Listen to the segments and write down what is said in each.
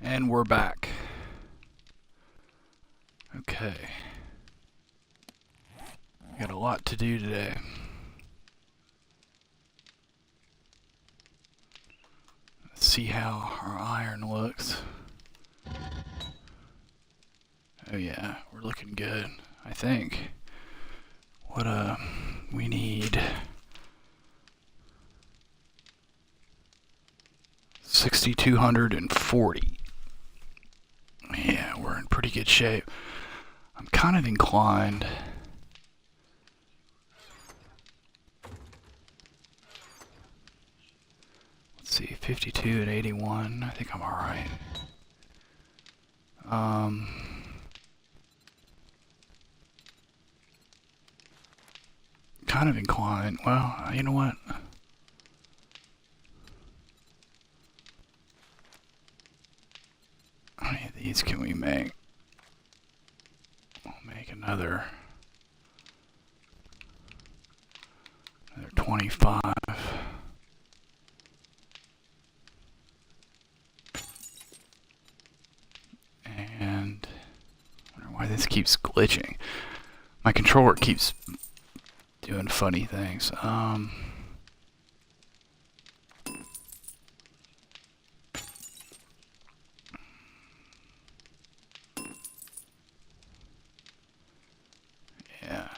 And we're back. Okay. Got a lot to do today. Let's see how our iron looks. Oh yeah, we're looking good, I think. What we need 6,240. Yeah, we're in pretty good shape. I'm kind of inclined. Let's see, 52 and 81. I think I'm alright. Kind of inclined. Well, you know what? How many of these can we make? We'll make another 25. And I wonder why this keeps glitching. My controller keeps doing funny things. Yeah.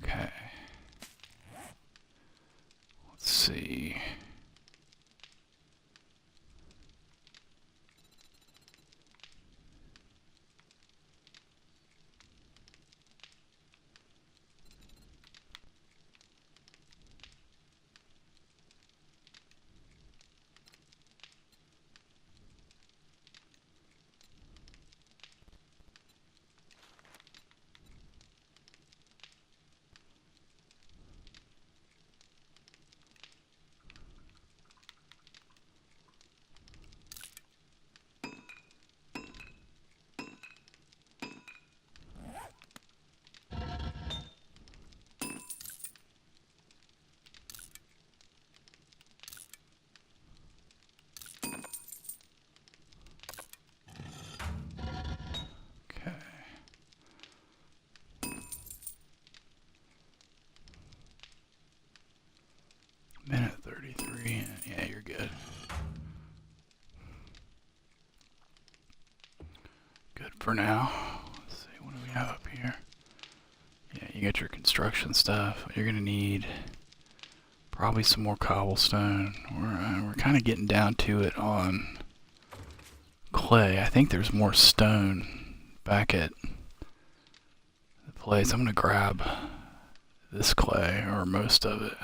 Okay. Let's see. Minute 33. Yeah, you're good. Good for now. Let's see, what do we have up here? Yeah, you got your construction stuff. You're gonna need probably some more cobblestone. We're kind of getting down to it on clay. I think there's more stone back at the place. I'm gonna grab this clay, or most of it.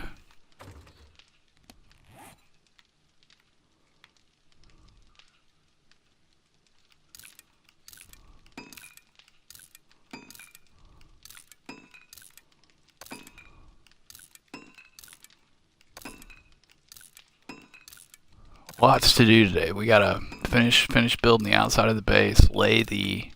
Lots to do today. We gotta finish building the outside of the base, lay the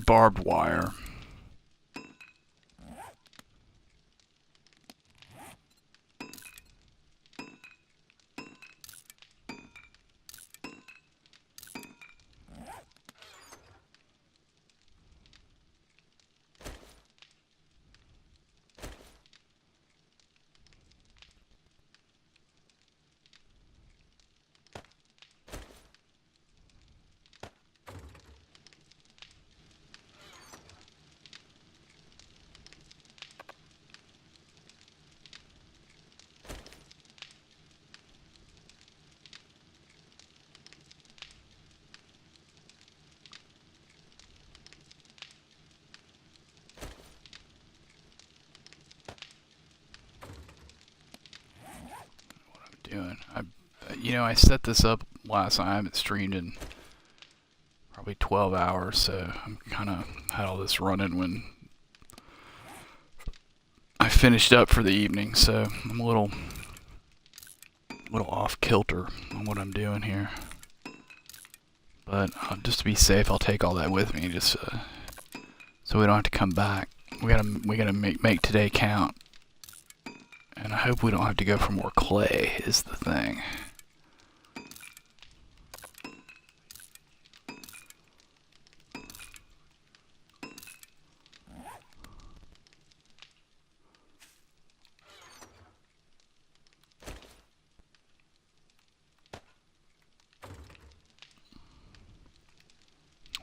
barbed wire. Doing. I set this up last time. I haven't streamed in probably 12 hours, so I'm kind of had all this running when I finished up for the evening. So I'm a little off kilter on what I'm doing here. But just to be safe, I'll take all that with me, just so we don't have to come back we gotta make today count. And I hope we don't have to go for more clay, is the thing.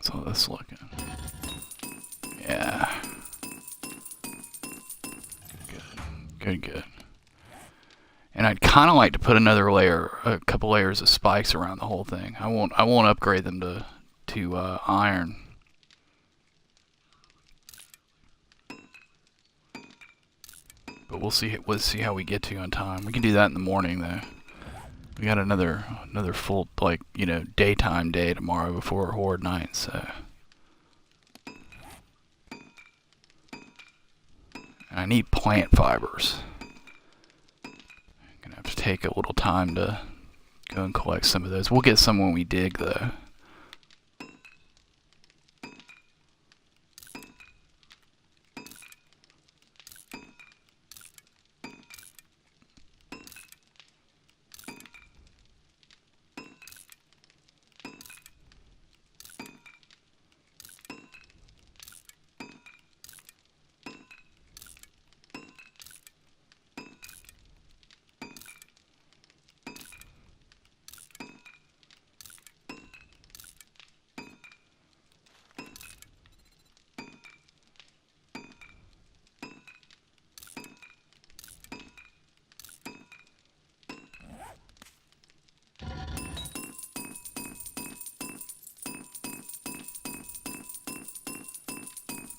So that's looking. Yeah. Good. And I'd kind of like to put another layer, a couple layers of spikes around the whole thing. I won't upgrade them to iron. But we'll see how we get to on time. We can do that in the morning though. We got another full, like, you know, daytime day tomorrow before Horde night, so. And I need plant fibers. I'm gonna have to take a little time to go and collect some of those. We'll get some when we dig though.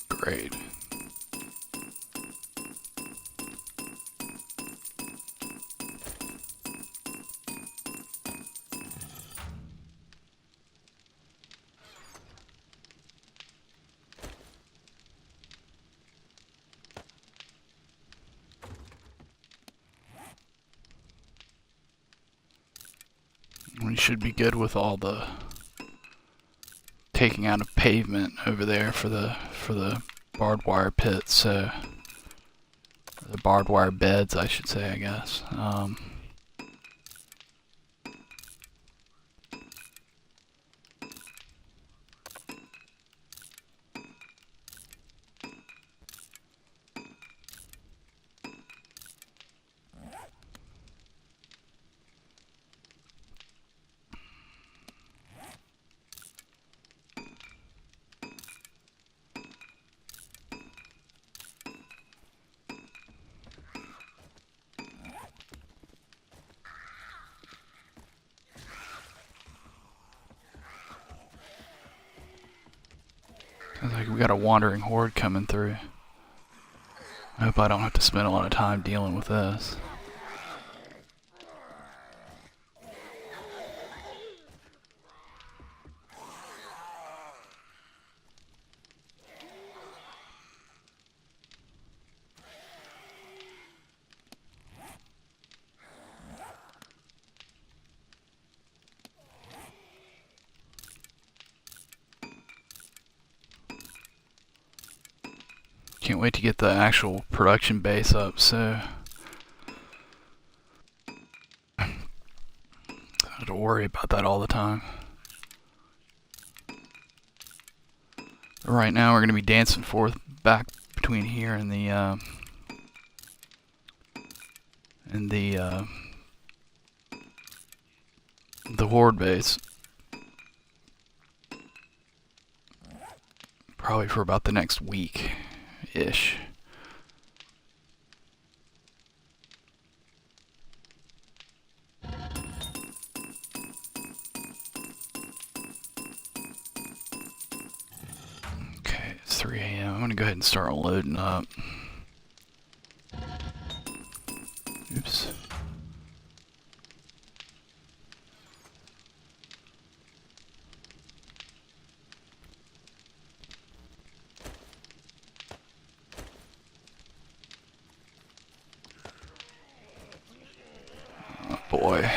Great. We should be good with all the taking out of pavement over there for the barbed wire pits, so the barbed wire beds, I should say, I guess. Sounds like we got a wandering horde coming through. I hope I don't have to spend a lot of time dealing with this. Can't wait to get the actual production base up, so I don't have to worry about that all the time. But right now we're going to be dancing forth back between here and the Horde base. Probably for about the next week-ish. Okay, it's 3 a.m. I'm gonna go ahead and start loading up. Oops. Oh boy.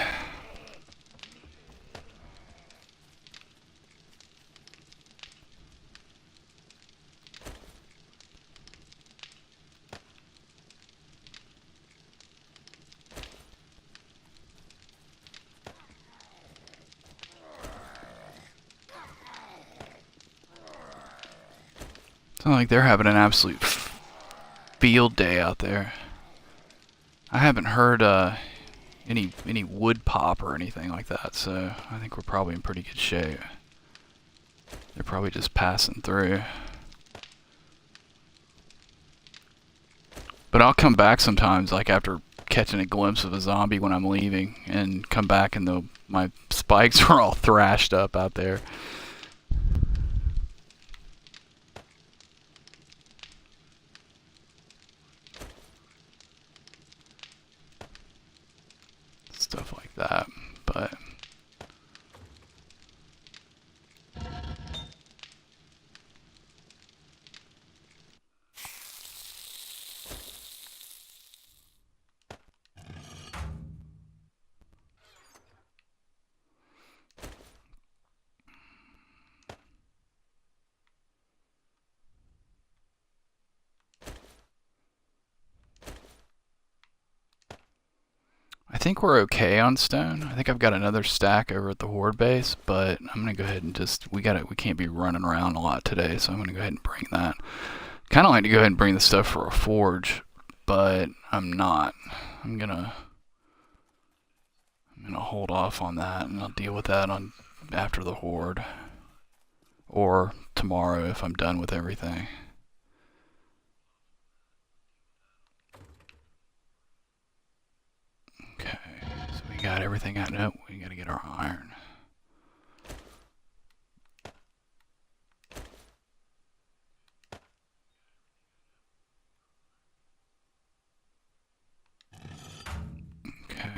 It's not like they're having an absolute field day out there. I haven't heard any wood pop or anything like that, so I think we're probably in pretty good shape. They're probably just passing through. But I'll come back sometimes, like after catching a glimpse of a zombie when I'm leaving, and come back and my spikes are all thrashed up out there. Stuff like that, but I think we're okay on stone. I think I've got another stack over at the Horde base, but I'm gonna go ahead and we can't be running around a lot today, so I'm gonna go ahead and bring that. Kinda like to go ahead and bring the stuff for a forge, but I'm not. I'm gonna hold off on that, and I'll deal with that after the Horde. Or tomorrow if I'm done with everything. Okay, so we got everything out. Nope, we gotta get our iron. Okay,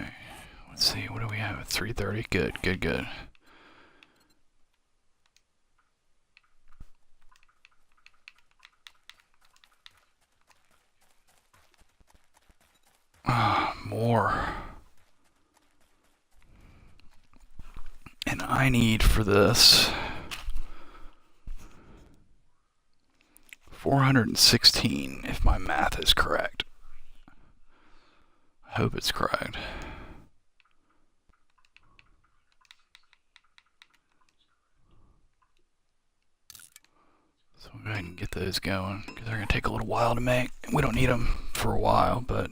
let's see, what do we have at 3:30? Good, good, good. More. And I need for this 416, if my math is correct. I hope it's correct. So we'll go ahead and get those going, because they're going to take a little while to make. We don't need them for a while, but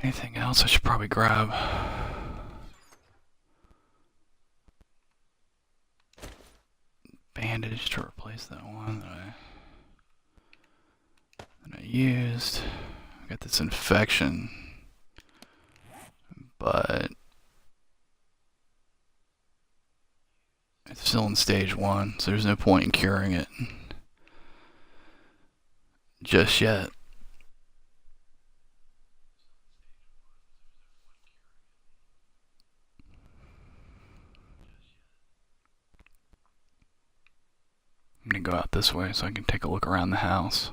anything else I should probably grab? Bandage to replace that one that I used. I got this infection, but it's still in stage 1, so there's no point in curing it just yet. I'm gonna go out this way so I can take a look around the house.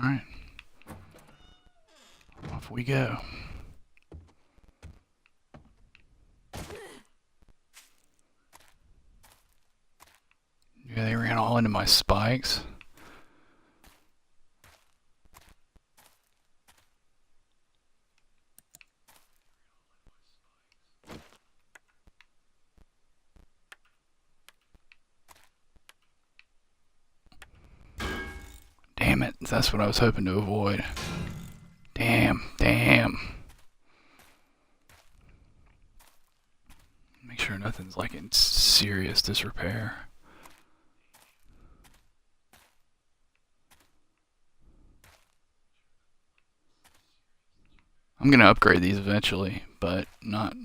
Alright. Off we go. Yeah, they ran all into my spikes. Damn it. That's what I was hoping to avoid. Damn. Make sure nothing's like in serious disrepair. I'm gonna upgrade these eventually, but not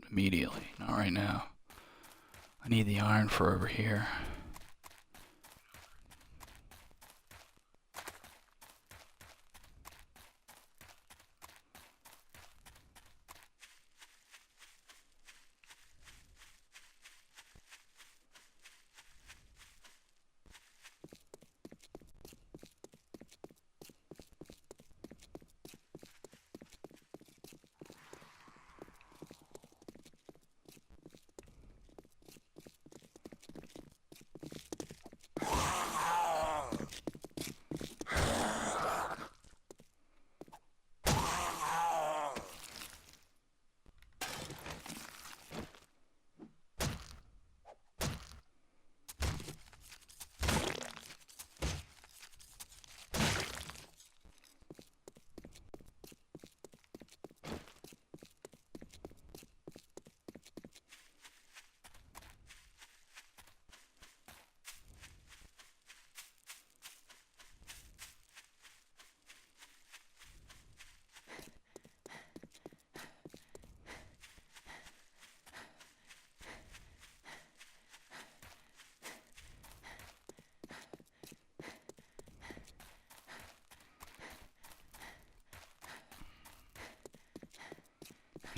immediately. Not right now. I need the iron for over here.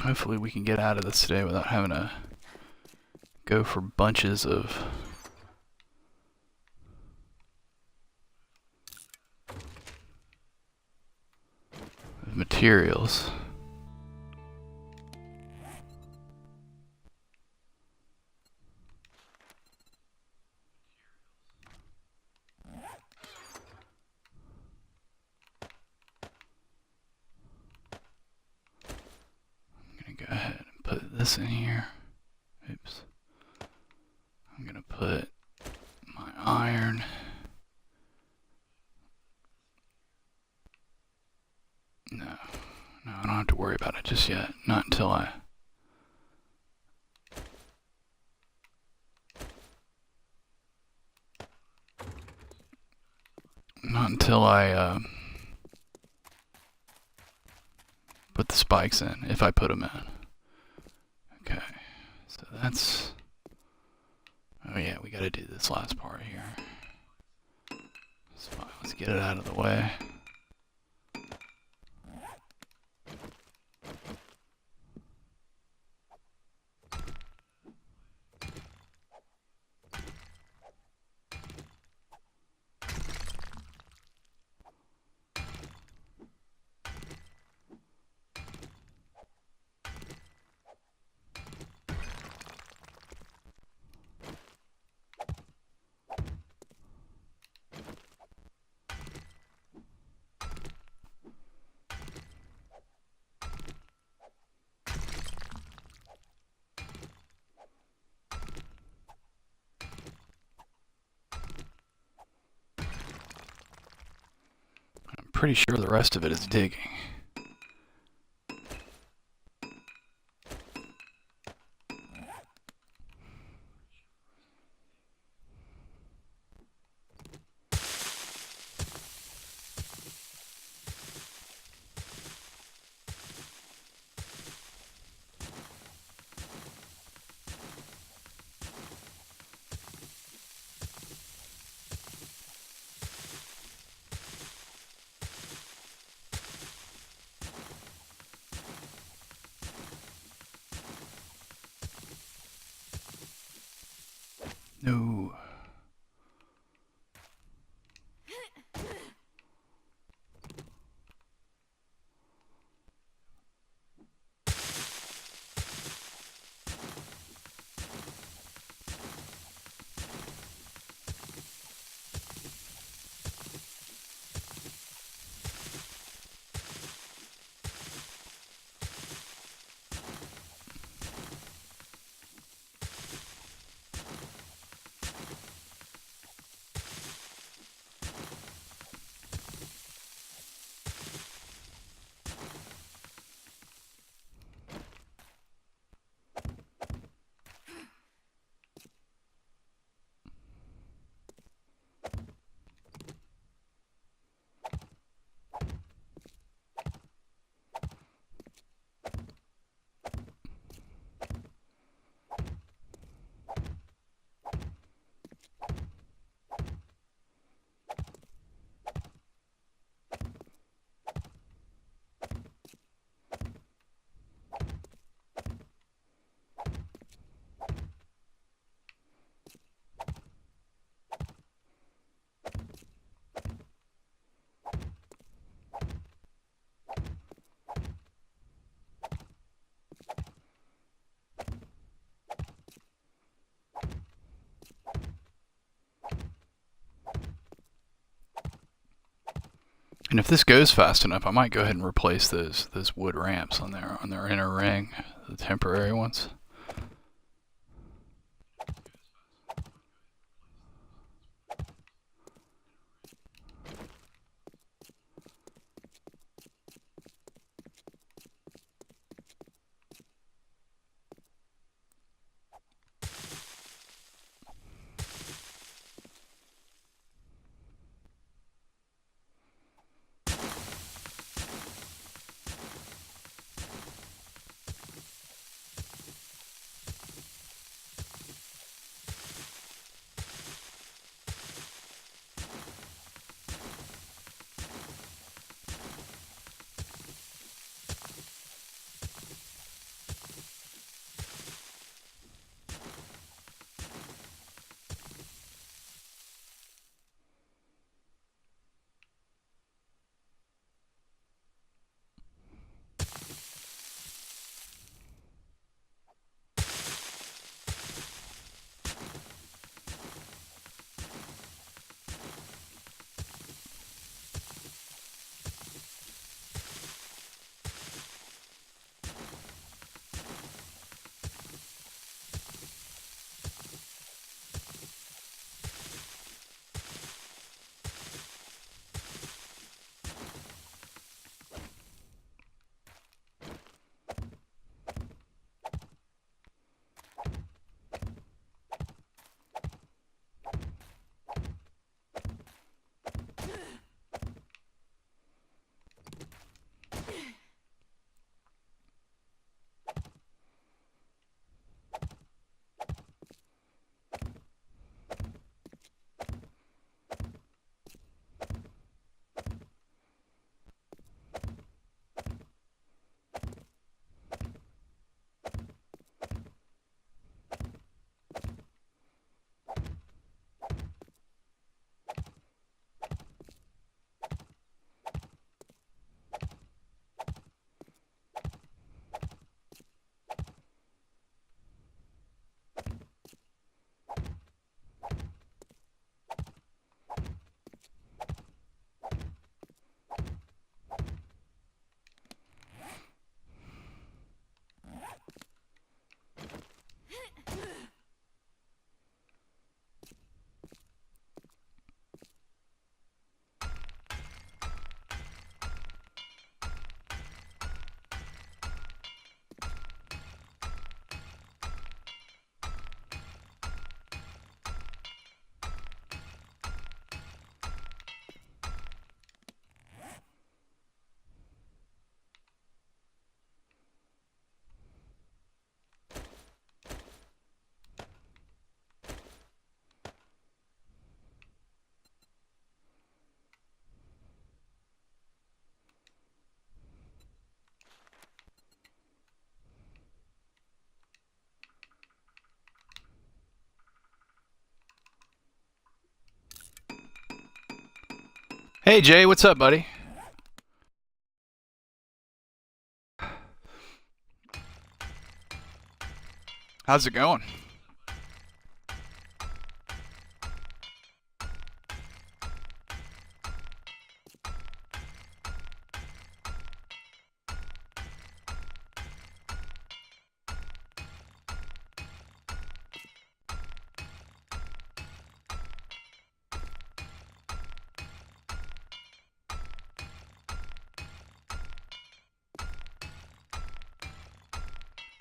Hopefully we can get out of this today without having to go for bunches of materials. Go ahead and put this in here. Oops. I'm gonna put my iron. No, I don't have to worry about it just yet. Not until I put the spikes in, if I put them in. Okay, so that's... Oh yeah, we gotta do this last part here. So let's get it out of the way. Pretty sure the rest of it is digging. No. And if this goes fast enough, I might go ahead and replace those wood ramps on their inner ring, the temporary ones. Hey Jay, what's up, buddy? How's it going?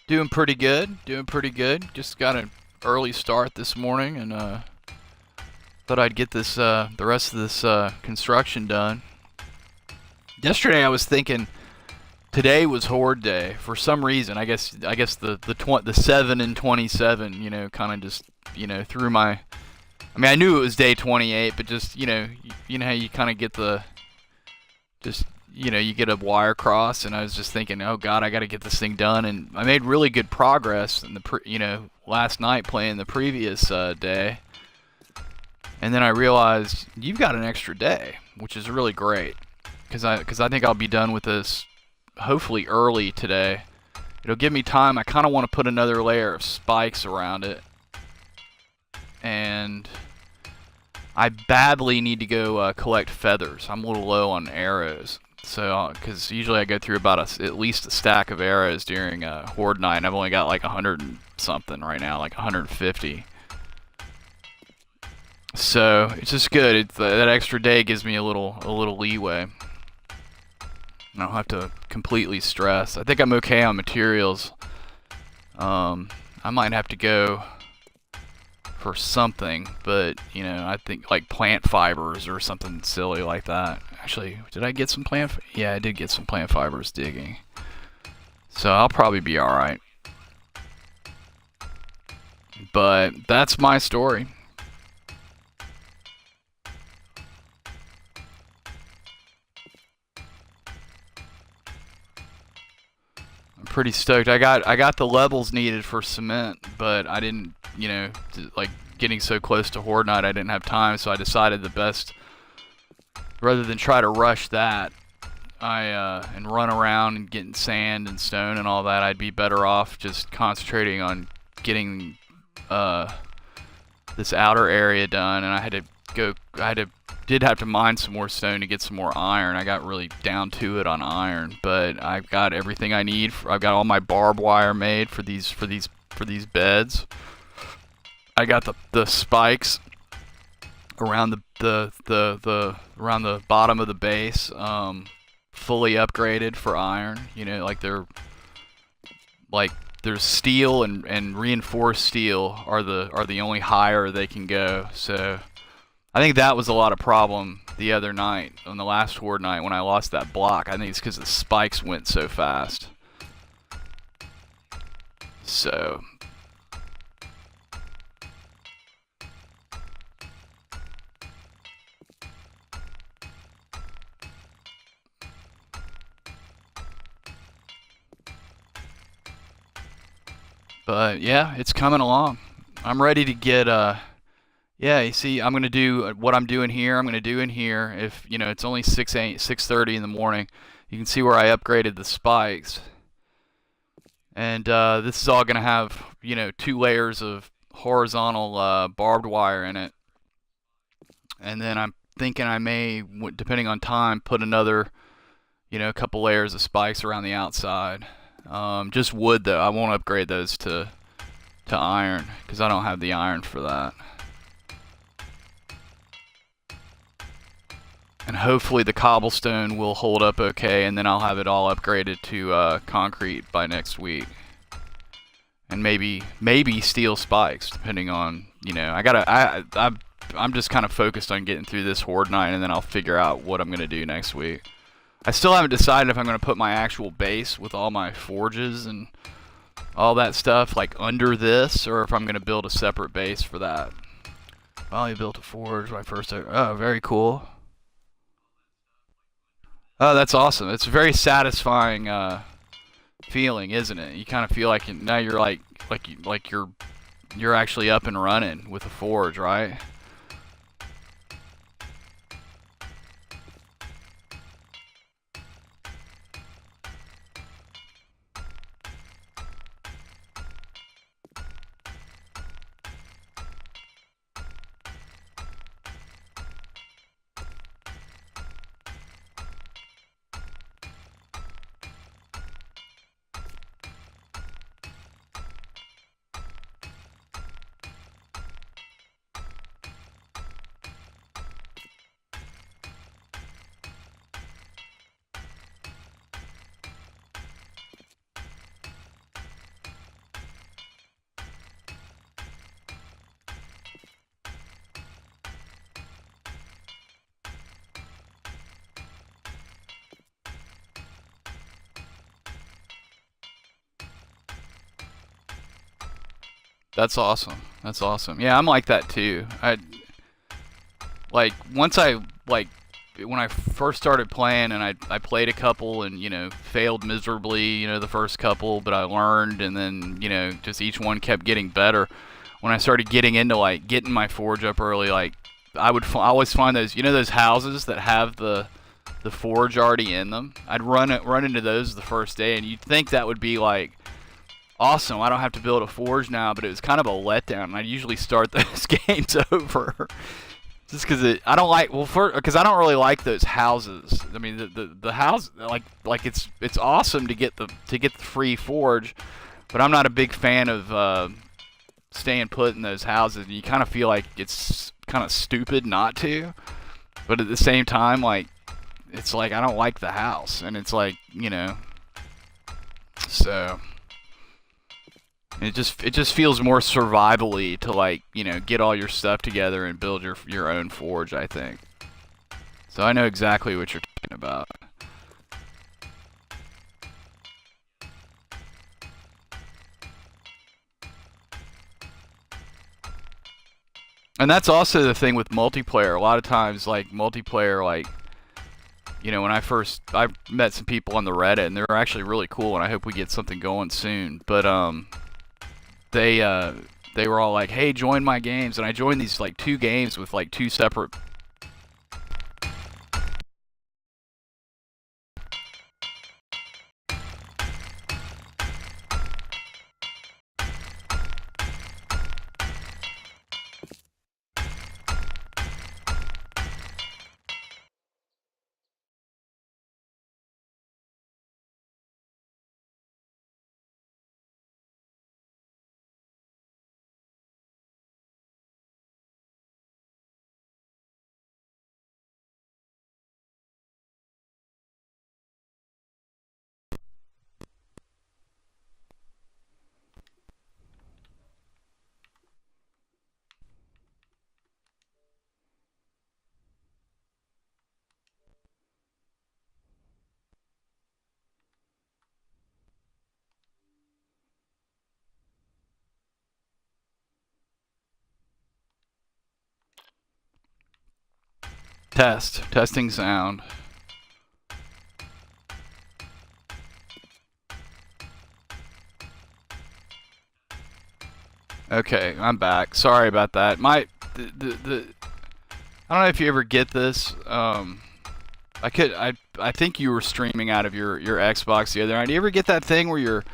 Doing pretty good. Doing pretty good. Just got an early start this morning, and thought I'd get this the rest of this construction done. Yesterday I was thinking today was Horde Day for some reason. I guess the 7 and 27, kind of just threw my. I mean, I knew it was day 28, but just you know how you kind of get the just you get a wire cross, and I was just thinking, oh God, I got to get this thing done, and I made really good progress in the last night playing the previous day, and then I realized you've got an extra day, which is really great, because I think I'll be done with this hopefully early today. It'll give me time. I kind of want to put another layer of spikes around it, and I badly need to go collect feathers. I'm a little low on arrows. So, because usually I go through about at least a stack of arrows during Horde night, and I've only got like 100 and something right now, like 150. So it's just good. That extra day gives me a little leeway. I don't have to completely stress. I think I'm okay on materials. I might have to go for something, but you know, I think like plant fibers or something silly like that. Actually, did I get some plant? Yeah, I did get some plant fibers digging. So I'll probably be all right. But that's my story. I'm pretty stoked. I got the levels needed for cement, but I didn't, you know, like getting so close to Horde Night, I didn't have time, so I decided the best, rather than try to rush that, and run around and getting sand and stone and all that, I'd be better off just concentrating on getting this outer area done. And did have to mine some more stone to get some more iron. I got really down to it on iron, but I've got everything I need. I've got all my barbed wire made for these beds. I got the spikes around around the bottom of the base, fully upgraded for iron. You know, there's steel and reinforced steel are the only higher they can go. So I think that was a lot of problem the other night on the last Horde night when I lost that block. I think it's because the spikes went so fast. So but yeah, it's coming along. I'm ready to get yeah, you see, I'm gonna do what I'm doing here. I'm gonna do in here. If you know, it's only 6:30 in the morning. You can see where I upgraded the spikes, and this is all gonna have, you know, 2 layers of horizontal barbed wire in it, and then I'm thinking I may, depending on time, put another, you know, a couple layers of spikes around the outside. Just wood though. I won't upgrade those to iron because I don't have the iron for that. And hopefully the cobblestone will hold up okay, and then I'll have it all upgraded to concrete by next week. And maybe steel spikes, depending on, you know, I'm just kind of focused on getting through this Horde night, and then I'll figure out what I'm gonna do next week. I still haven't decided if I'm gonna put my actual base with all my forges and all that stuff like under this, or if I'm gonna build a separate base for that. Well, I built a forge my first. Oh, very cool. Oh, that's awesome. It's a very satisfying feeling, isn't it? You kind of feel like now you're you're actually up and running with a forge, right? That's awesome. That's awesome. Yeah, I'm like that too. Once I when I first started playing, and I played a couple and, you know, failed miserably, you know, the first couple, but I learned, and then, you know, just each one kept getting better. When I started getting into like getting my forge up early, like I always find those, you know, those houses that have the forge already in them. I'd run into those the first day, and you'd think that would be like awesome. I don't have to build a forge now, but it was kind of a letdown. And I usually start those games over. Just because I don't like, well, because I don't really like those houses. I mean, the house, like it's awesome to get the free forge, but I'm not a big fan of staying put in those houses. And you kind of feel like it's kind of stupid not to, but at the same time, like it's like I don't like the house, and it's like, you know, so it just feels more survivally to, like, you know, get all your stuff together and build your own forge, I think. So I know exactly what you're talking about. And that's also the thing with multiplayer. A lot of times, like, multiplayer, like, you know, when I met some people on the Reddit, and they're actually really cool, and I hope we get something going soon. But they were all like, "Hey, join my games," and I joined these like 2 games with like 2 separate. Testing sound. Okay, I'm back. Sorry about that. I don't know if you ever get this. I think you were streaming out of your Xbox the other night. Do you ever get that thing where your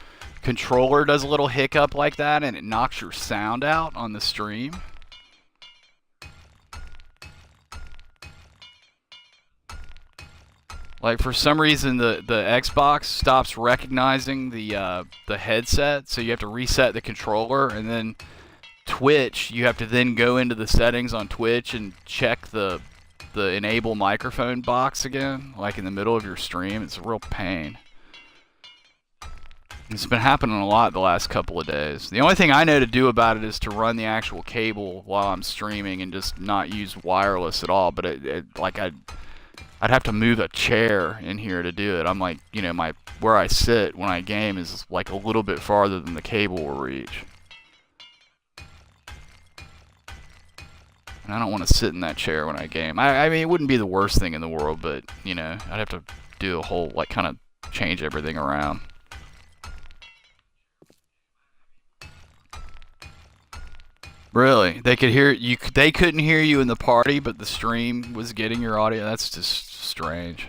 controller does a little hiccup like that and it knocks your sound out on the stream? Like, for some reason the Xbox stops recognizing the headset, so you have to reset the controller, and then Twitch, you have to then go into the settings on Twitch and check the enable microphone box again, like in the middle of your stream. It's a real pain. It's been happening a lot the last couple of days. The only thing I know to do about it is to run the actual cable while I'm streaming and just not use wireless at all. But I'd have to move a chair in here to do it. I'm like, you know, where I sit when I game is like a little bit farther than the cable will reach. And I don't want to sit in that chair when I game. I mean, it wouldn't be the worst thing in the world, but, you know, I'd have to do a whole, like, kind of change everything around. Really? They could hear you. They couldn't hear you in the party, but the stream was getting your audio. That's just strange.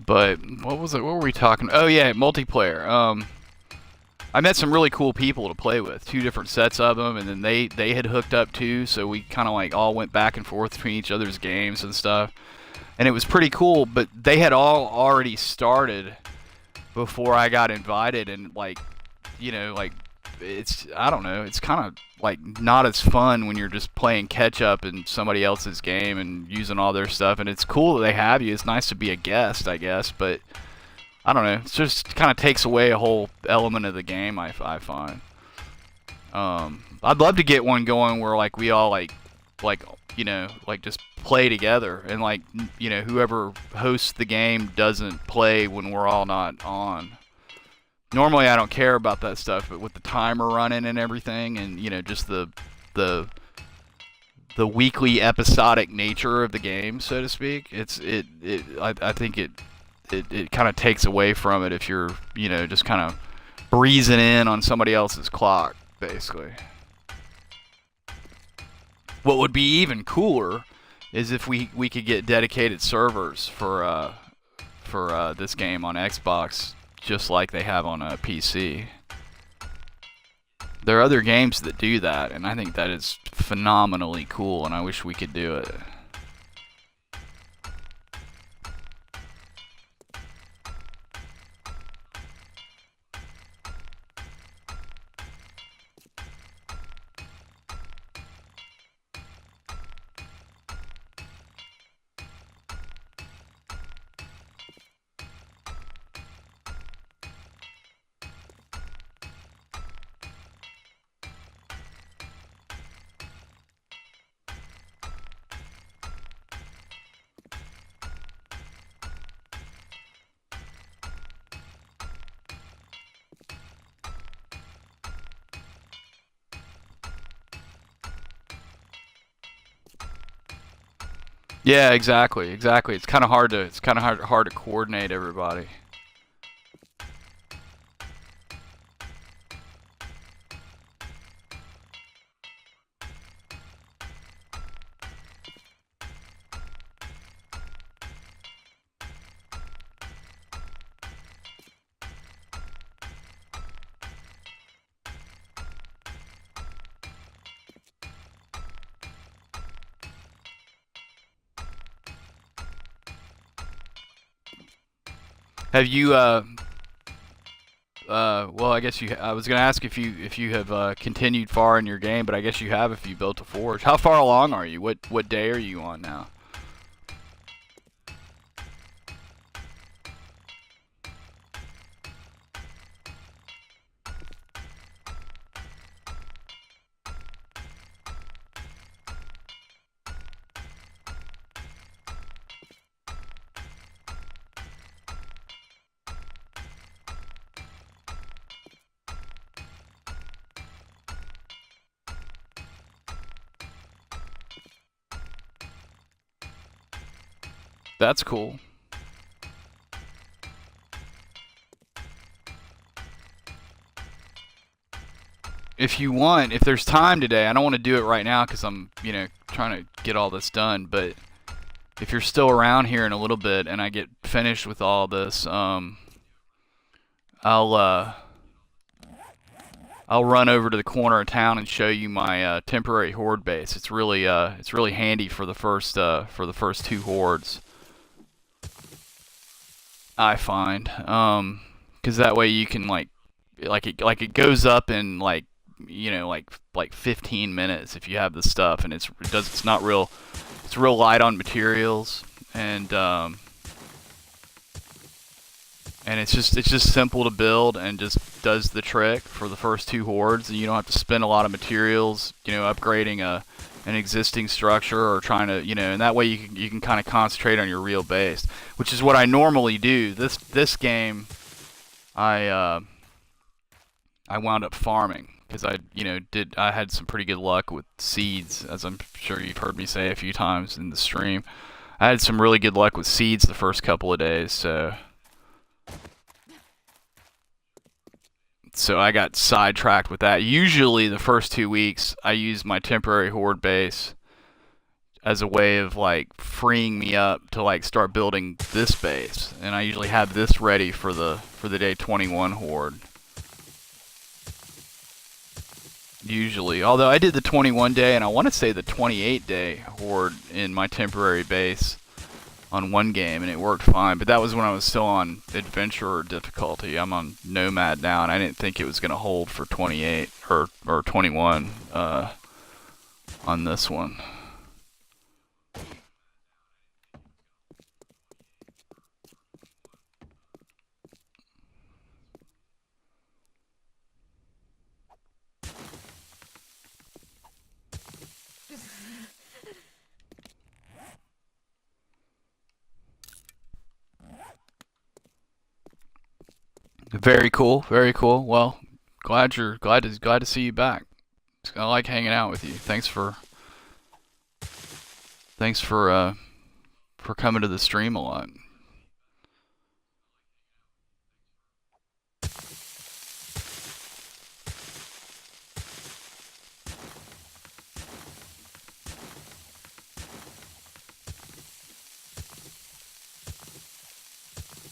But what was it? What were we talking? Oh yeah, multiplayer. I met some really cool people to play with. 2 different sets of them, and then they had hooked up too. So we kind of like all went back and forth between each other's games and stuff, and it was pretty cool. But they had all already started before I got invited, and like, you know, like, it's, I don't know, it's kind of like not as fun when you're just playing catch up in somebody else's game and using all their stuff. And it's cool that they have you. It's nice to be a guest, I guess, but I don't know. It just kind of takes away a whole element of the game. I find. I'd love to get one going where like we all like, you know, like just play together, and like, you know, whoever hosts the game doesn't play when we're all not on. Normally I don't care about that stuff, but with the timer running and everything, and you know, just the the weekly episodic nature of the game, so to speak, I think it kind of takes away from it if you're, you know, just kind of breezing in on somebody else's clock, basically. What would be even cooler is if we could get dedicated servers for this game on Xbox, just like they have on a PC. There are other games that do that, and I think that is phenomenally cool, and I wish we could do it. Yeah, exactly, exactly. It's kind of hard to hard to coordinate everybody. Have you well, I guess I was gonna ask if you have continued far in your game, but I guess you have if you built a forge. How far along are you? What day are you on now? That's cool. If you want, if there's time today, I don't want to do it right now because I'm, you know, trying to get all this done. But if you're still around here in a little bit and I get finished with all this, I'll I'll run over to the corner of town and show you my temporary horde base. It's really handy for the first two hordes. I find, because that way you can like it goes up in like, you know, like 15 minutes if you have the stuff, and it's not real, it's real light on materials, and it's just simple to build and just does the trick for the first two hordes, and you don't have to spend a lot of materials, you know, upgrading an existing structure or trying to, you know, and that way you can kind of concentrate on your real base, which is what I normally do. This game, I I wound up farming because I had some pretty good luck with seeds, as I'm sure you've heard me say a few times in the stream. I had some really good luck with seeds the first couple of days, so I got sidetracked with that. Usually the first 2 weeks I use my temporary horde base as a way of like freeing me up to like start building this base, and I usually have this ready for the day 21 horde. Usually, although I did the 21 day and I want to say the 28 day horde in my temporary base on one game, and it worked fine. But that was when I was still on adventurer difficulty. I'm on nomad now, and I didn't think it was going to hold for 28 or 21 on this one. Very cool. Very cool. Well, glad to see you back. I like hanging out with you. Thanks for coming to the stream a lot.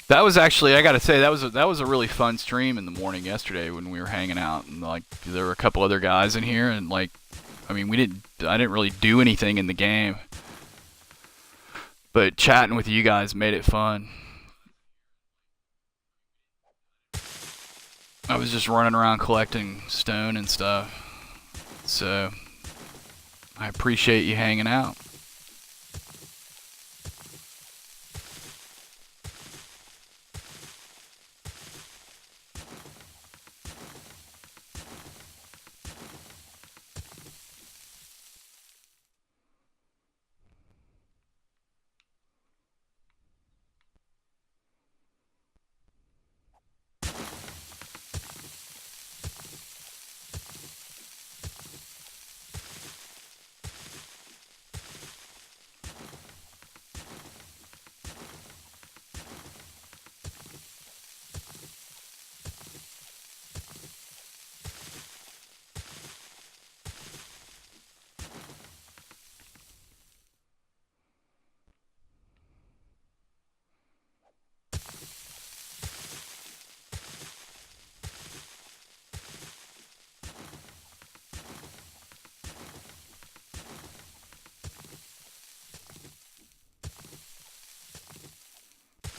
That was actually, I gotta say, that was a really fun stream in the morning yesterday when we were hanging out, and like there were a couple other guys in here, and like, I mean, I didn't really do anything in the game, but chatting with you guys made it fun. I was just running around collecting stone and stuff, so I appreciate you hanging out.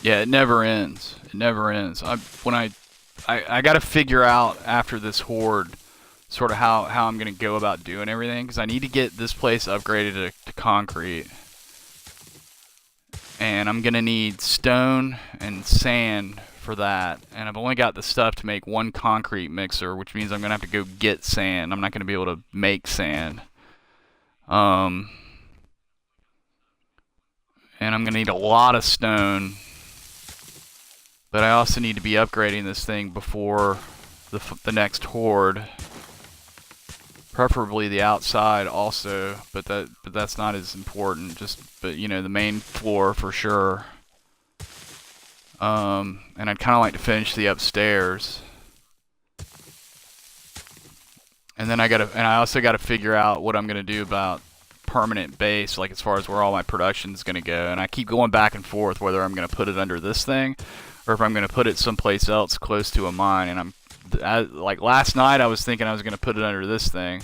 Yeah, it never ends. It never ends. I got to figure out after this horde sort of how I'm going to go about doing everything, because I need to get this place upgraded to concrete. And I'm going to need stone and sand for that. And I've only got the stuff to make one concrete mixer, which means I'm going to have to go get sand. I'm not going to be able to make sand. And I'm going to need a lot of stone. But I also need to be upgrading this thing before the next horde. Preferably the outside also, but that's not as important. But you know, the main floor for sure. And I'd kind of like to finish the upstairs. And then I also gotta figure out what I'm gonna do about permanent base, like as far as where all my production's gonna go. And I keep going back and forth whether I'm gonna put it under this thing or if I'm gonna put it someplace else close to a mine. And like last night I was thinking I was gonna put it under this thing,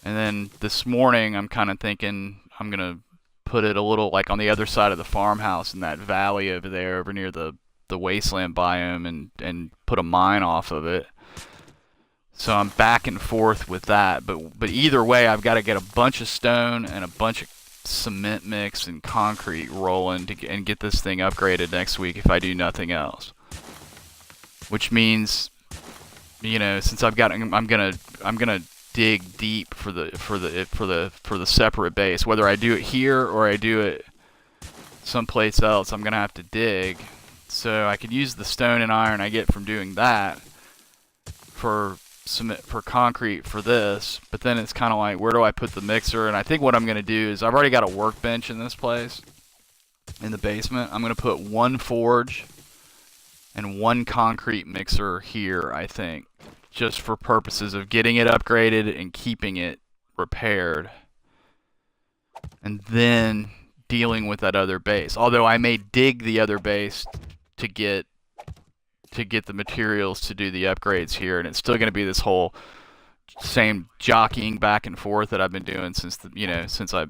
and then this morning I'm kind of thinking I'm gonna put it a little like on the other side of the farmhouse in that valley over there, over near the wasteland biome, and put a mine off of it. So I'm back and forth with that, but either way, I've got to get a bunch of stone and a bunch of cement mix and concrete rolling and get this thing upgraded next week if I do nothing else. Which means, you know, since I'm gonna dig deep for the separate base. Whether I do it here or I do it someplace else, I'm gonna have to dig. So I could use the stone and iron I get from doing that for concrete for this, but then it's kind of like, where do I put the mixer? And I think what I'm going to do is, I've already got a workbench in this place in the basement. I'm going to put one forge and one concrete mixer here, I think, just for purposes of getting it upgraded and keeping it repaired, and then dealing with that other base. Although I may dig the other base to get the materials to do the upgrades here, and it's still going to be this whole same jockeying back and forth that I've been doing since I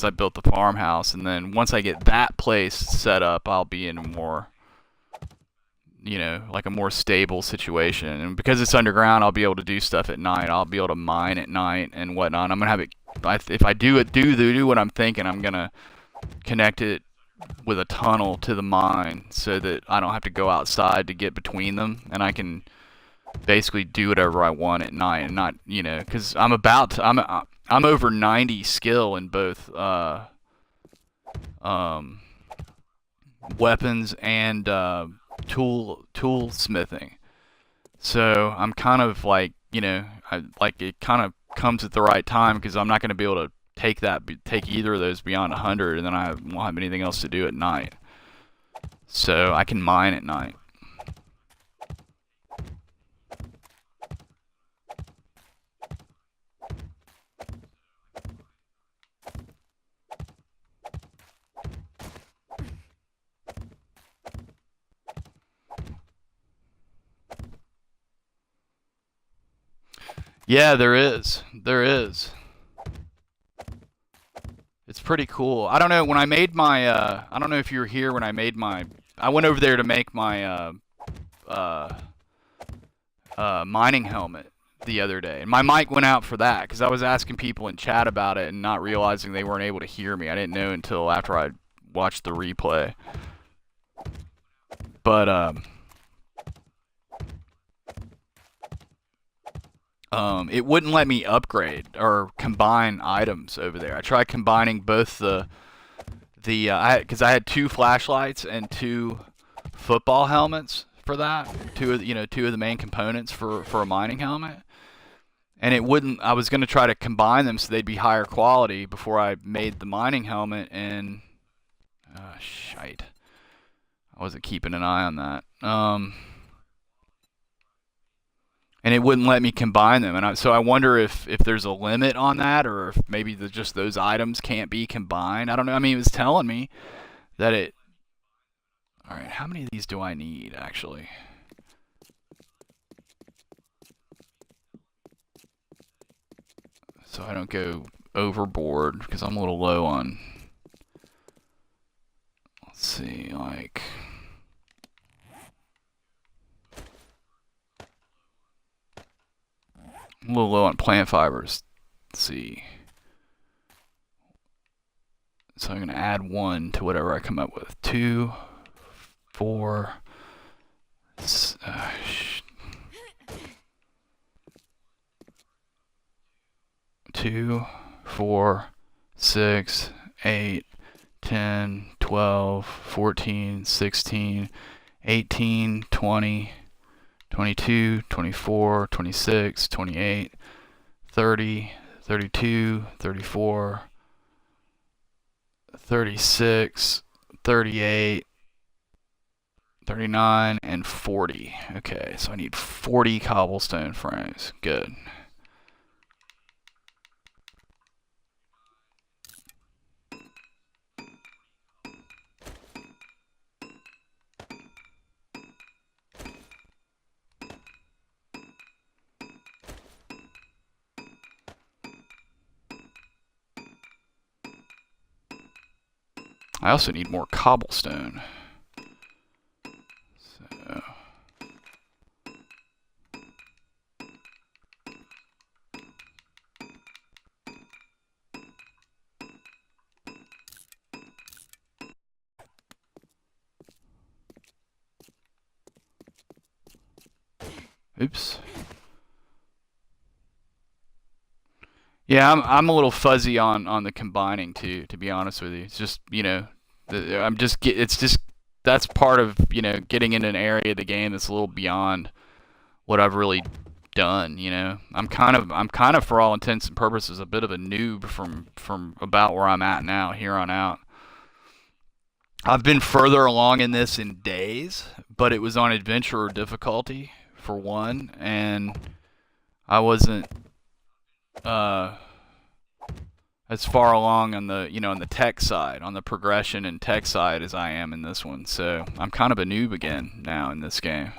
built the farmhouse. And then once I get that place set up, I'll be in a more, you know, like a more stable situation. And because it's underground, I'll be able to do stuff at night. I'll be able to mine at night and whatnot. I'm gonna have it. If I do what I'm thinking, I'm gonna connect it with a tunnel to the mine so that I don't have to go outside to get between them, and I can basically do whatever I want at night, and not, you know, because I'm over 90 skill in both weapons and tool smithing. So I'm kind of like, like it kind of comes at the right time because I'm not going to be able to take either of those beyond 100, and then I won't have anything else to do at night. So I can mine at night. Yeah, there is. There is. It's pretty cool. I don't know, when I made my, I don't know if you were here when I made my, I went over there to make my, uh, mining helmet the other day. And my mic went out for that because I was asking people in chat about it and not realizing they weren't able to hear me. I didn't know until after I watched the replay. But, it wouldn't let me upgrade or combine items over there. I tried combining both because I had 2 flashlights and 2 football helmets for that. Two of the main components for a mining helmet, and it wouldn't. I was going to try to combine them so they'd be higher quality before I made the mining helmet, and shite, I wasn't keeping an eye on that. And it wouldn't let me combine them, and so I wonder if there's a limit on that, or if maybe just those items can't be combined. I don't know. I mean, it was telling me that it. All right, how many of these do I need actually? So I don't go overboard because I'm a little low on. Let's see, like. I'm a little low on plant fibers. Let's see. So I'm going to add 1 to whatever I come up with. 2, 4. 2, 4, 6, 8, 10, 12, 14, 16, 18, 20, 22, 24, 26, 28, 30, 32, 34, 36, 38, 39, and 40. Okay, so I need 40 cobblestone frames. Good. I also need more cobblestone. So. Oops. Yeah, I'm a little fuzzy on the combining too, to be honest with you. It's just, it's just that's part of, getting in an area of the game that's a little beyond what I've really done, I'm kind of for all intents and purposes a bit of a noob from about where I'm at now here on out. I've been further along in this in days, but it was on adventurer difficulty for one, and I wasn't as far along on the on the tech side, on the progression and tech side as I am in this one. So I'm kind of a noob again now in this game.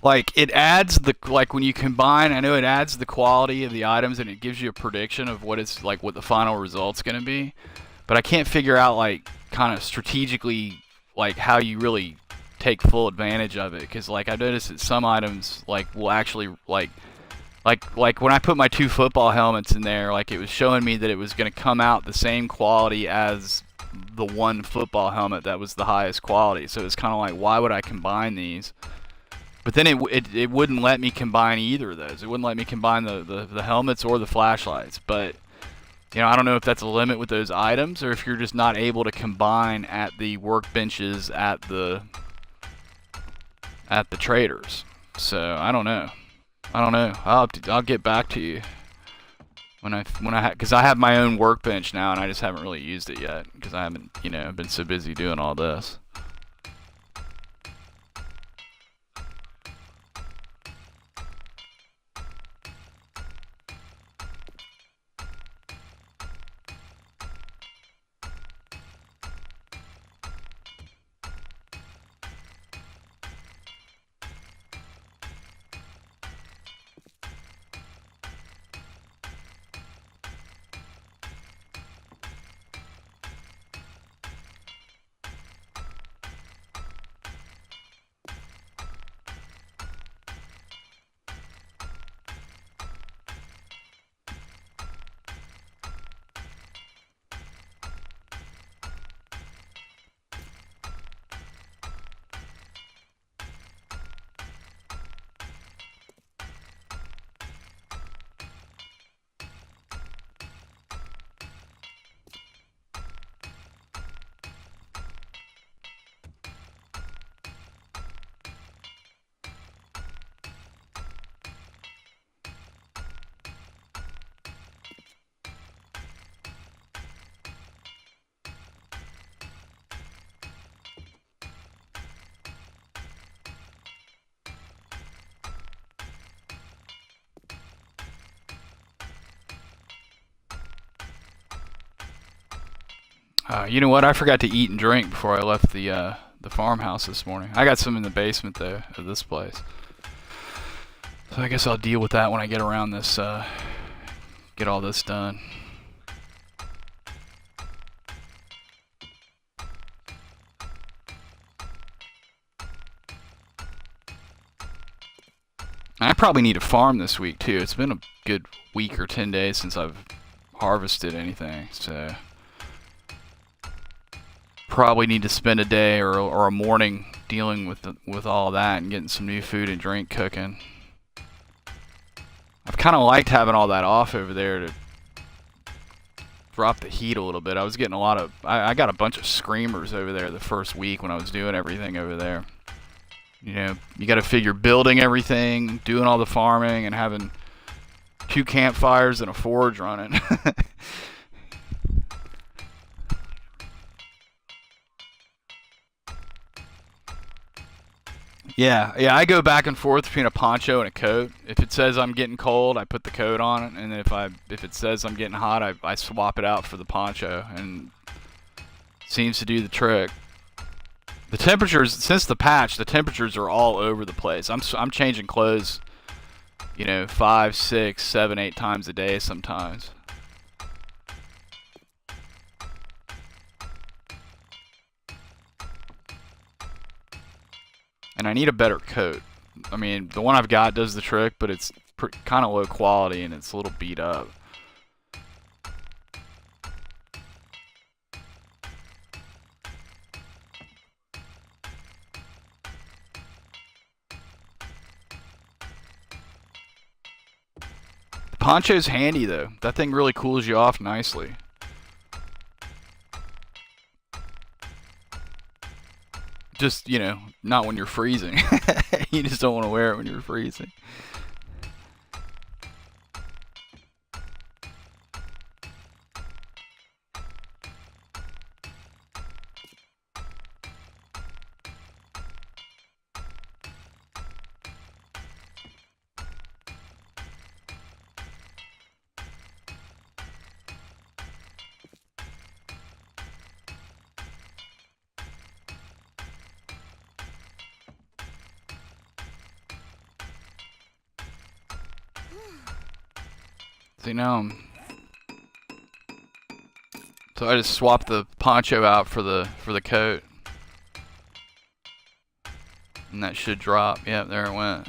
Like it adds the like when you combine, I know it adds the quality of the items and it gives you a prediction of what it's like what the final result's going to be. But I can't figure out like kind of strategically like how you really take full advantage of it cuz like I noticed that some items like will actually like when I put my 2 football helmets in there, like it was showing me that it was going to come out the same quality as the 1 football helmet that was the highest quality. So it's kind of like why would I combine these? But then it wouldn't let me combine either of those. It wouldn't let me combine the helmets or the flashlights. But you know, I don't know if that's a limit with those items or if you're just not able to combine at the workbenches at the traders. So I don't know. I don't know. I'll get back to you because I have my own workbench now and I just haven't really used it yet because I haven't been so busy doing all this. You know what? I forgot to eat and drink before I left the farmhouse this morning. I got some in the basement though of this place, so I guess I'll deal with that when I get around this. Get all this done. I probably need to farm this week too. It's been a good week or 10 days since I've harvested anything, so probably need to spend a day or a morning dealing with all that and getting some new food and drink cooking. I've kind of liked having all that off over there to drop the heat a little bit. I was getting a lot of I got a bunch of screamers over there the first week when I was doing everything over there. You know, you got to figure building everything, doing all the farming, and having 2 campfires and a forge running. Yeah, I go back and forth between a poncho and a coat. If it says I'm getting cold, I put the coat on, and if it says I'm getting hot, I swap it out for the poncho, and it seems to do the trick. The temperatures since the patch, the temperatures are all over the place. I'm changing clothes, 5, 6, 7, 8 times a day sometimes. And I need a better coat. I mean, the one I've got does the trick, but it's kind of low quality and it's a little beat up. The poncho's handy though. That thing really cools you off nicely. Just, not when you're freezing. You just don't want to wear it when you're freezing. See now, so I just swapped the poncho out for the coat, and that should drop. Yep, there it went.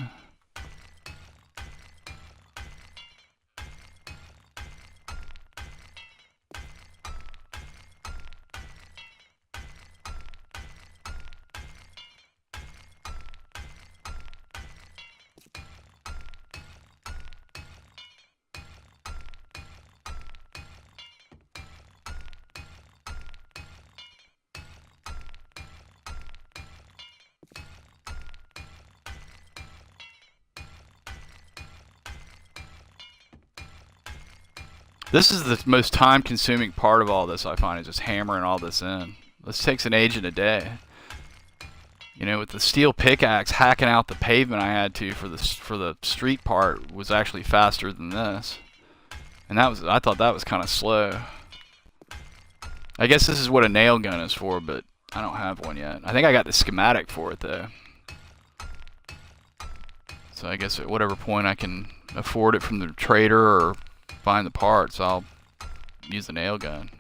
This is the most time-consuming part of all this, I find, is just hammering all this in. This takes an age and a day. You know, with the steel pickaxe, hacking out the pavement I had to for the street part was actually faster than this. And I thought that was kind of slow. I guess this is what a nail gun is for, but I don't have one yet. I think I got the schematic for it, though. So I guess at whatever point I can afford it from the trader or find the parts, I'll use the nail gun.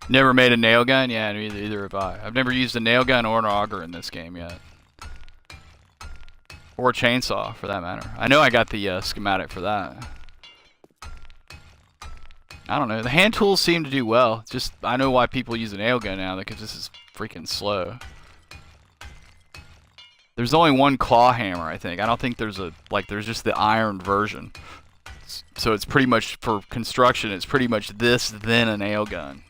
Never made a nail gun? Yeah, either have I. I've never used a nail gun or an auger in this game yet. Or a chainsaw, for that matter. I know I got the schematic for that. I don't know. The hand tools seem to do well. Just, I know why people use a nail gun now, because this is freaking slow. There's only one claw hammer, I think. I don't think there's there's just the iron version. So it's pretty much, for construction, it's pretty much this, then a nail gun.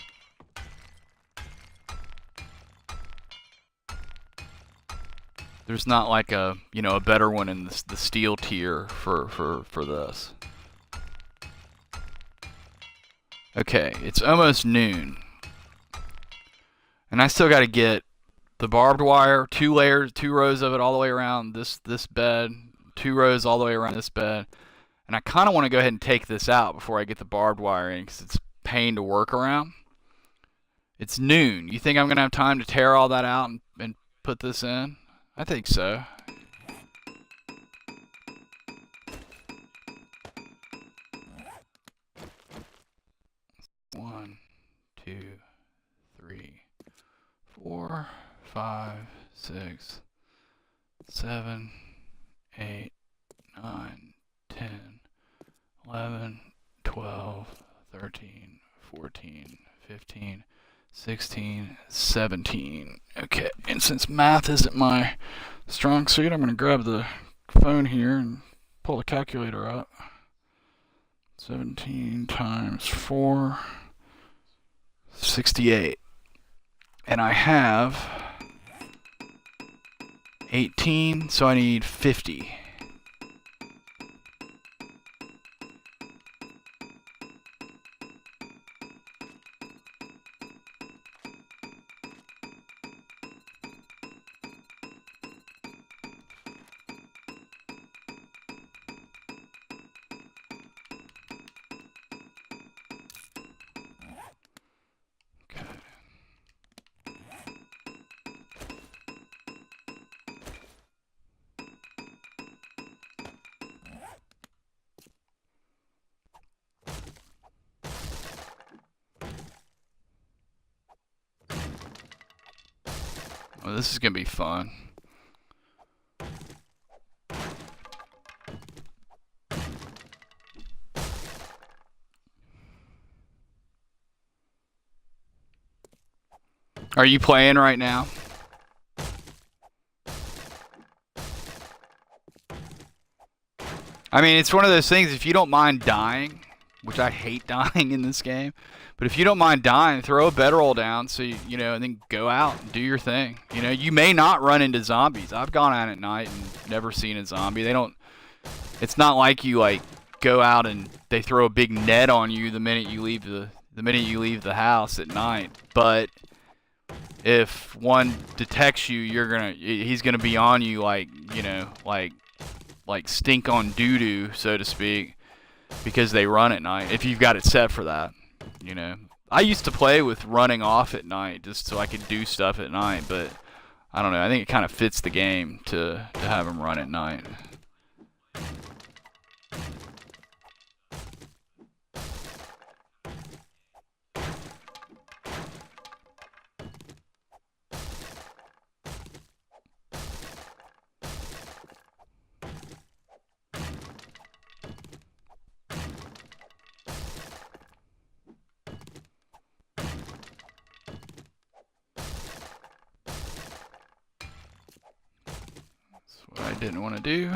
There's not like a better one in the steel tier for this. Okay, it's almost noon. And I still got to get the barbed wire, 2 rows of it all the way around this bed, 2 rows all the way around this bed. And I kind of want to go ahead and take this out before I get the barbed wire in, because it's a pain to work around. It's noon. You think I'm going to have time to tear all that out and put this in? I think so. One, 2, 3, 4, 5, 6, 7, 8, 9, 10, 11, 12, 13, 14, 15, 16, 17. Okay, and since math isn't my strong suit, I'm going to grab the phone here and pull the calculator up. 17 times 4, 68. And I have 18, so I need 50. Well, this is gonna be fun. Are you playing right now? I mean, it's one of those things, if you don't mind dying, which I hate dying in this game, but if you don't mind dying, throw a bedroll down so you know, and then go out and do your thing. You know, you may not run into zombies. I've gone out at night and never seen a zombie. They don't. It's not like you like go out and they throw a big net on you the minute you leave the house at night. But if one detects you, he's gonna be on you like, you know, like stink on doo-doo, so to speak, because they run at night, if you've got it set for that, you know. I used to play with running off at night just so I could do stuff at night, but I don't know, I think it kind of fits the game to have him run at night. That's what I didn't want to do.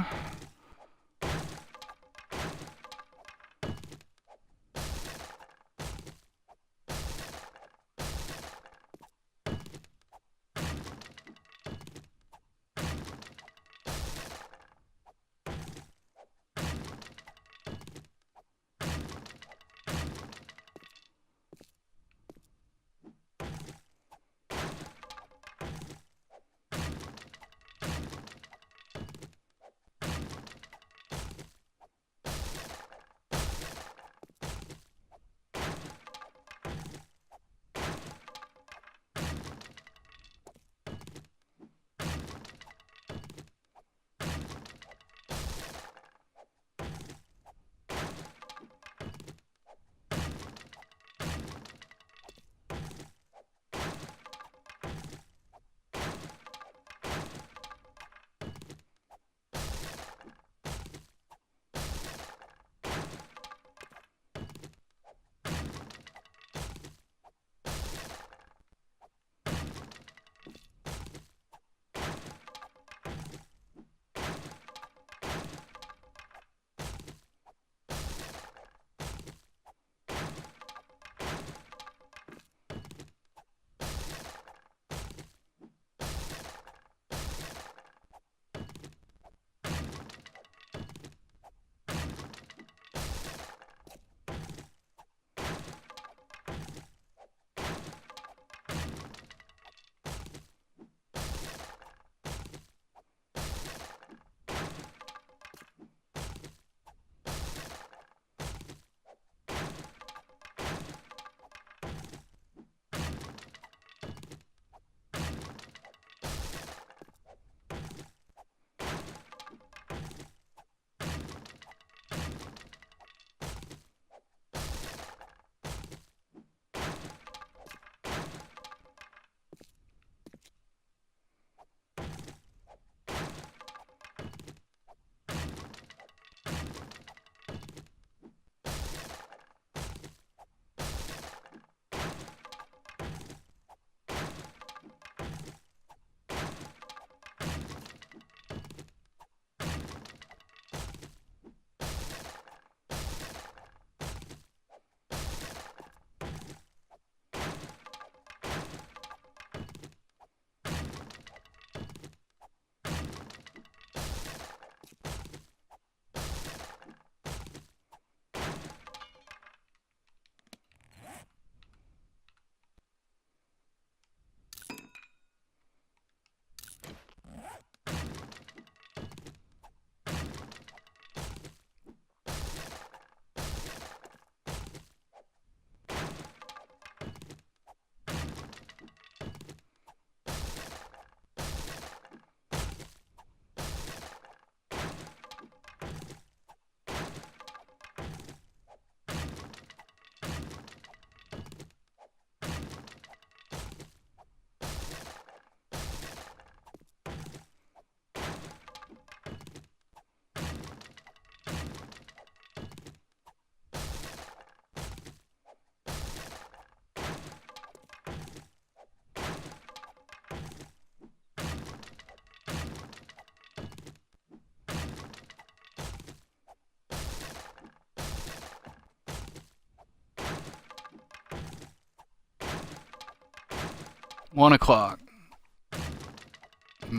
1 o'clock.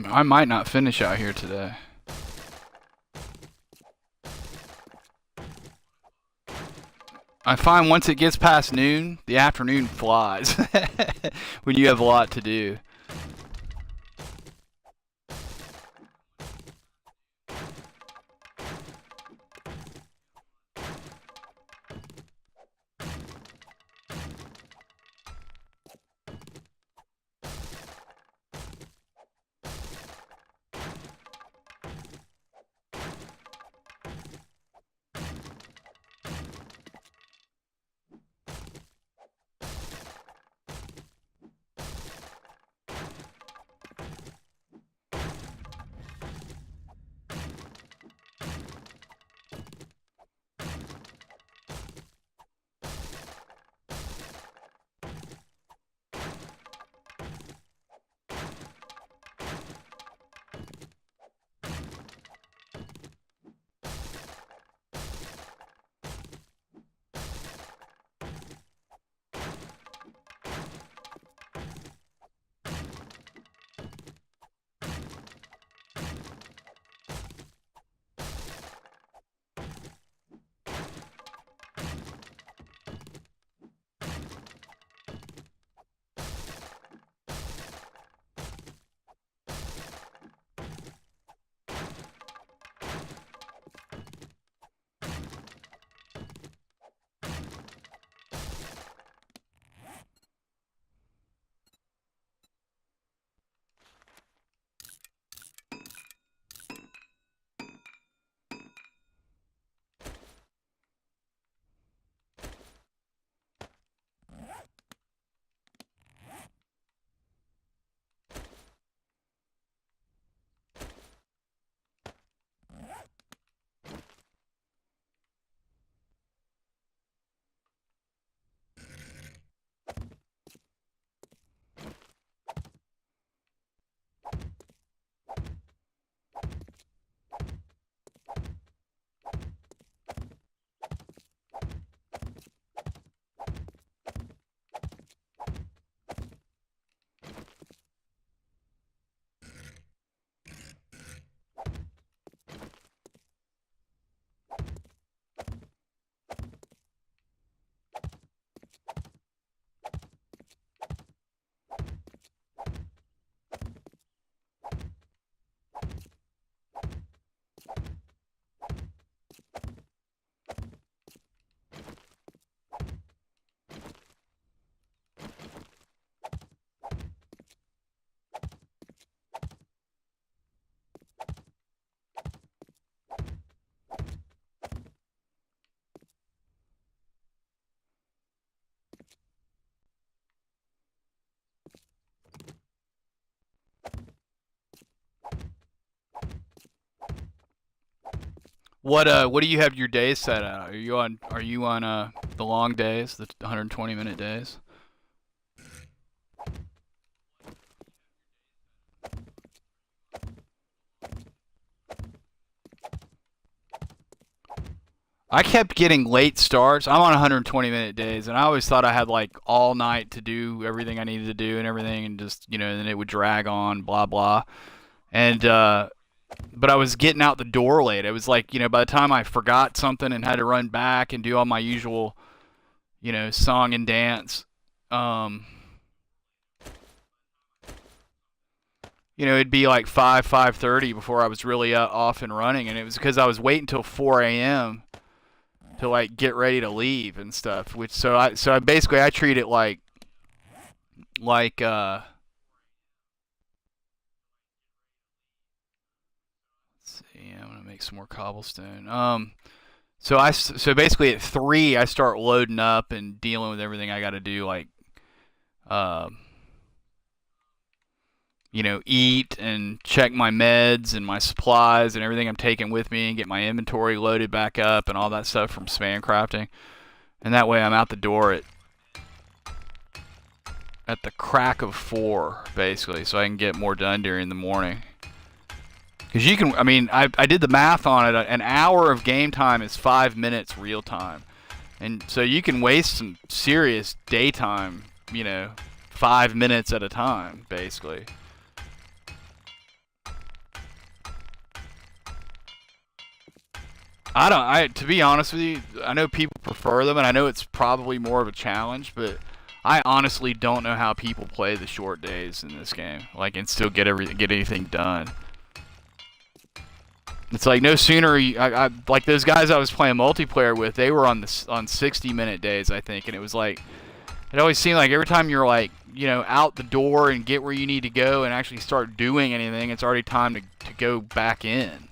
I might not finish out here today. I find once it gets past noon, the afternoon flies when you have a lot to do. What do you have your days set at? Are you on the long days, the 120-minute days? I kept getting late starts. I'm on 120-minute days, and I always thought I had like all night to do everything I needed to do and everything, and just and then it would drag on, blah blah. And but I was getting out the door late. It was like by the time I forgot something and had to run back and do all my usual song and dance. Um, it'd be like 5:30 before I was really off and running, and it was because I was waiting until 4 a.m. to like get ready to leave and stuff. Which so I basically I treat it like. Let's see, I'm gonna make some more cobblestone. So basically at 3 I start loading up and dealing with everything I got to do, like um eat and check my meds and my supplies and everything I'm taking with me and get my inventory loaded back up and all that stuff from span crafting. And that way I'm out the door at the crack of 4, basically, so I can get more done during the morning. Because I did the math on it. An hour of game time is 5 minutes real time. And so you can waste some serious daytime, 5 minutes at a time, basically. To be honest with you, I know people prefer them, and I know it's probably more of a challenge, but I honestly don't know how people play the short days in this game, like, and still get anything done. It's like no sooner like those guys I was playing multiplayer with, they were on 60-minute days, I think, and it was like it always seemed like every time you're like, you know, out the door and get where you need to go and actually start doing anything, it's already time to go back in.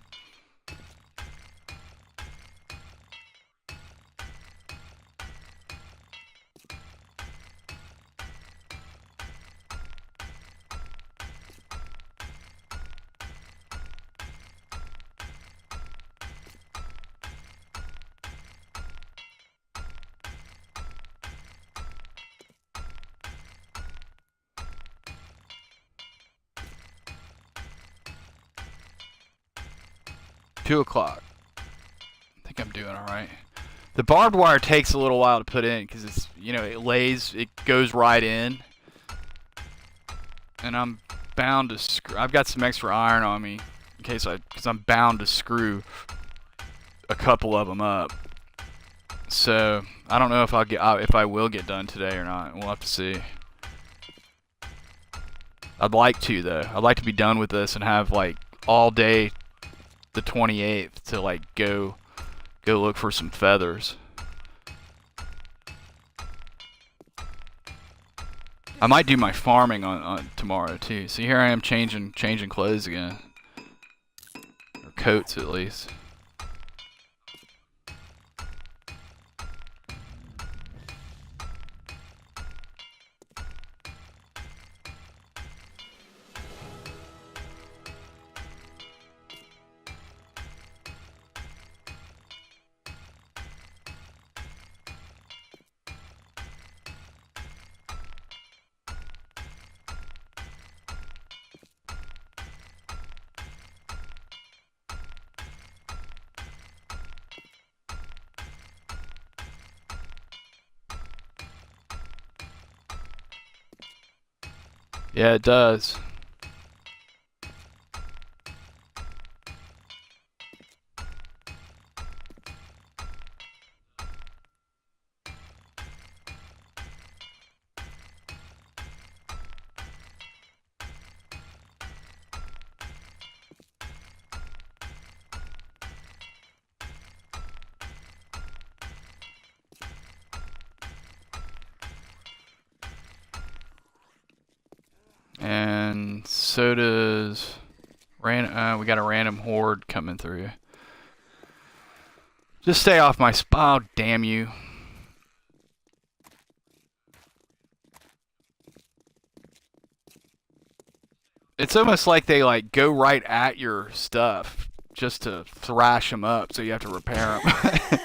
2 o'clock. I think I'm doing alright. The barbed wire takes a little while to put in because it's, you know, it goes right in. And I'm bound to screw. I've got some extra iron on me in case because I'm bound to screw a couple of them up. So I don't know if if I will get done today or not. We'll have to see. I'd like to though. I'd like to be done with this and have like all day the 28th to like go look for some feathers. I might do my farming on tomorrow too. See, here I am changing clothes again, or coats at least. Yeah, it does. And so does we got a random horde coming through. Just stay off my spot. Oh, damn you. It's almost like they like go right at your stuff just to thrash them up, so you have to repair them.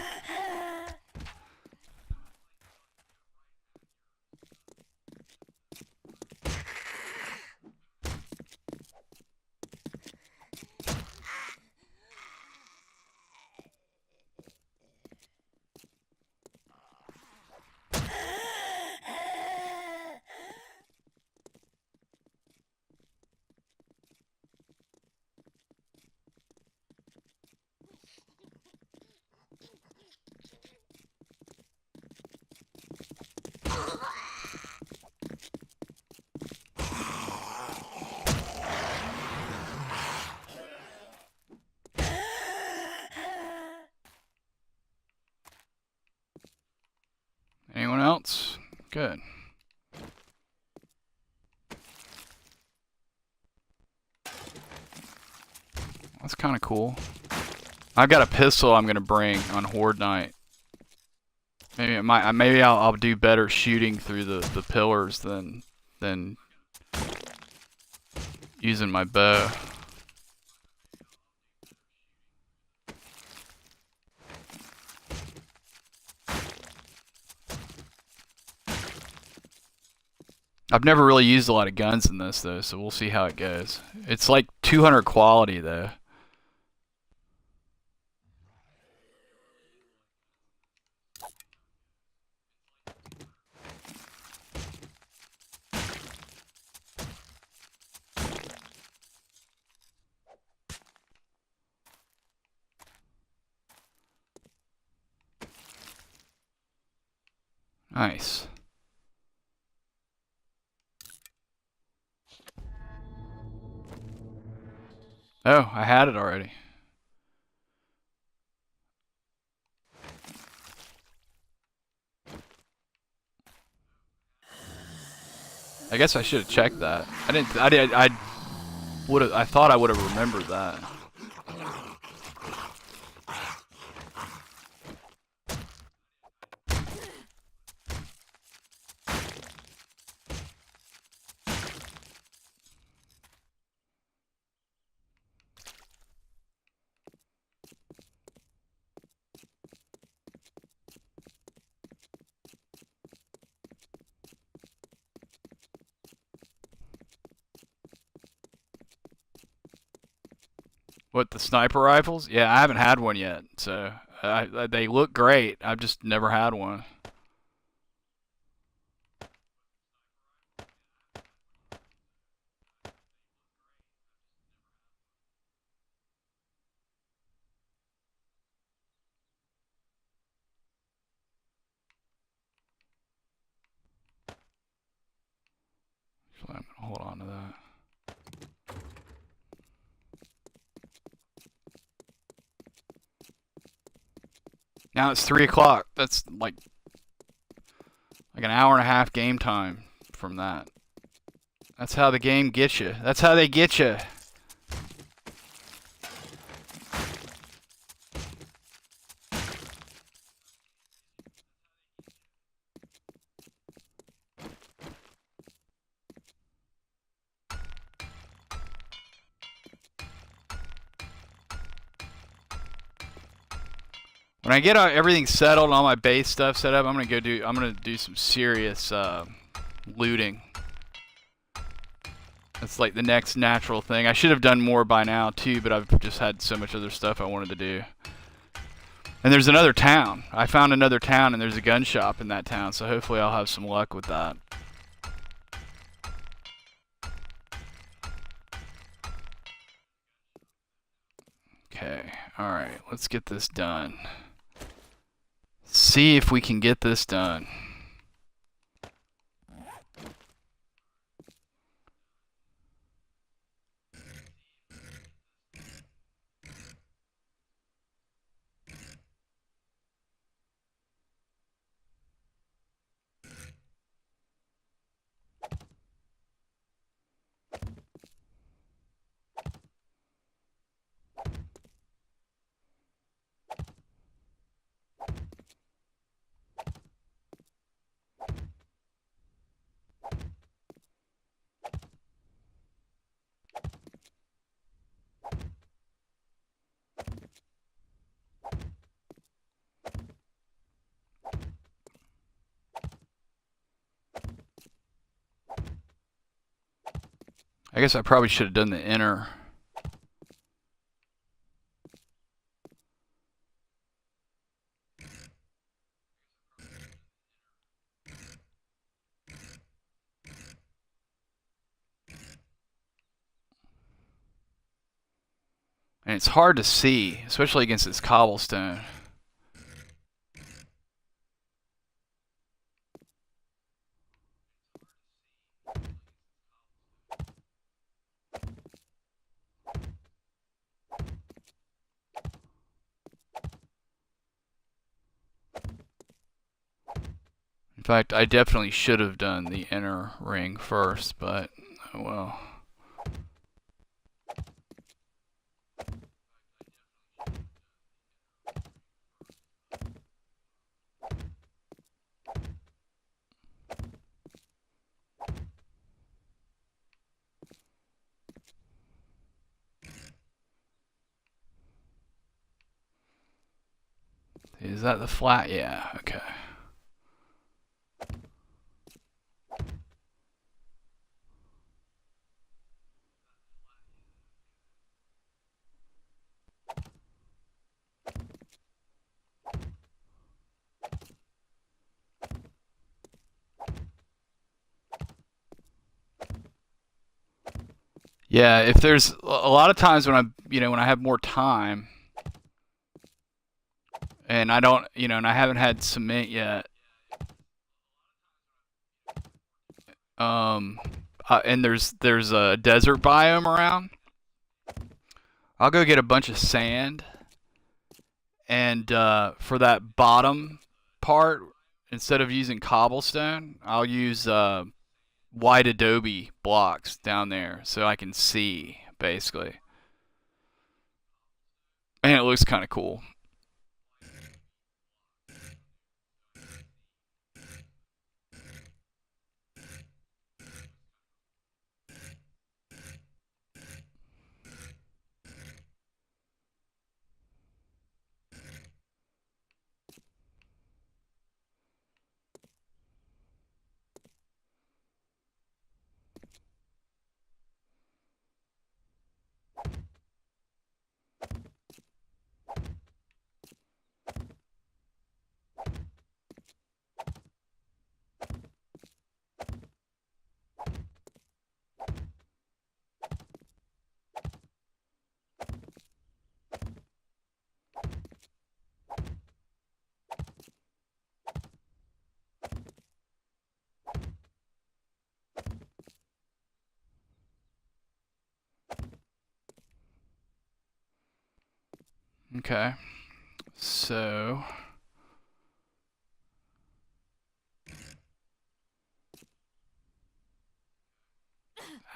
Anyone else? Good. That's kind of cool. I've got a pistol I'm gonna bring on Horde night. Maybe I'll do better shooting through the pillars than using my bow. I've never really used a lot of guns in this though, so we'll see how it goes. It's like 200 quality though. Nice. Oh, I had it already. I guess I should have checked that. I didn't. I would have. I thought I would have remembered that. What, the sniper rifles? Yeah, I haven't had one yet, so they look great. I've just never had one. So I'm gonna hold on to that. Now it's 3 o'clock. That's like an hour and a half game time from that. That's how the game gets you. That's how they get you. When I get everything settled and all my base stuff set up, I'm gonna do some serious looting. That's like the next natural thing. I should have done more by now too, but I've just had so much other stuff I wanted to do. And there's another town. I found another town and there's a gun shop in that town, so hopefully I'll have some luck with that. Okay, alright, let's get this done. See if we can get this done. I guess I probably should have done the inner. And it's hard to see, especially against this cobblestone. In fact, I definitely should have done the inner ring first, but oh well. Is that the flat? Yeah, okay. Yeah, if there's a lot of times when when I have more time and I don't, and I haven't had cement yet, And there's a desert biome around. I'll go get a bunch of sand, and for that bottom part, instead of using cobblestone, I'll use white adobe blocks down there so I can see basically, and it looks kind of cool. Okay, so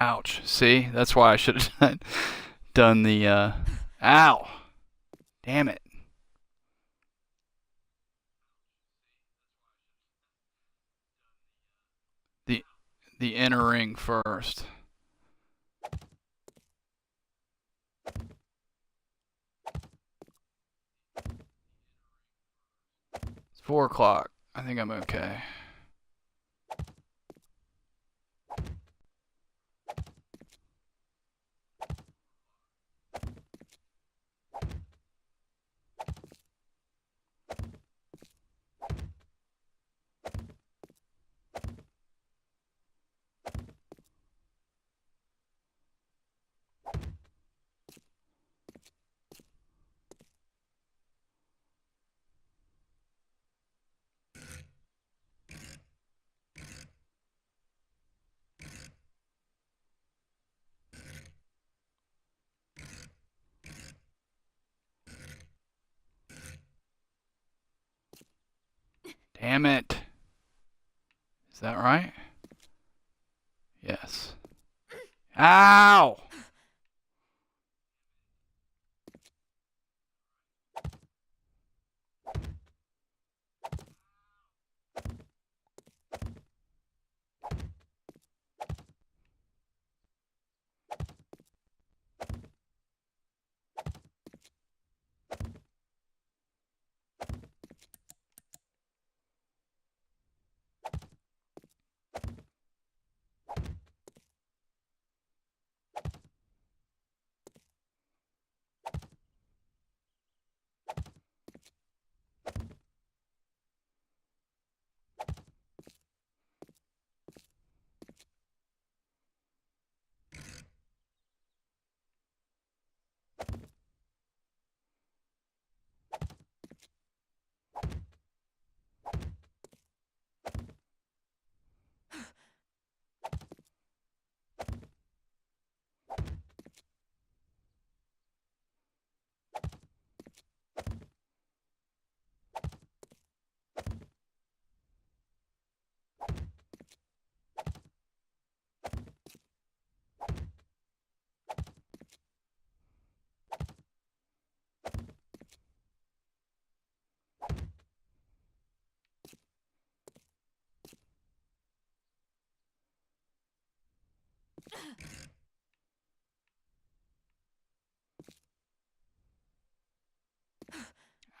ouch. See, that's why I should have done the ow. Damn it. The the inner ring first. It's 4 o'clock. I think I'm okay. Damn it. Is that right? Yes. Ow!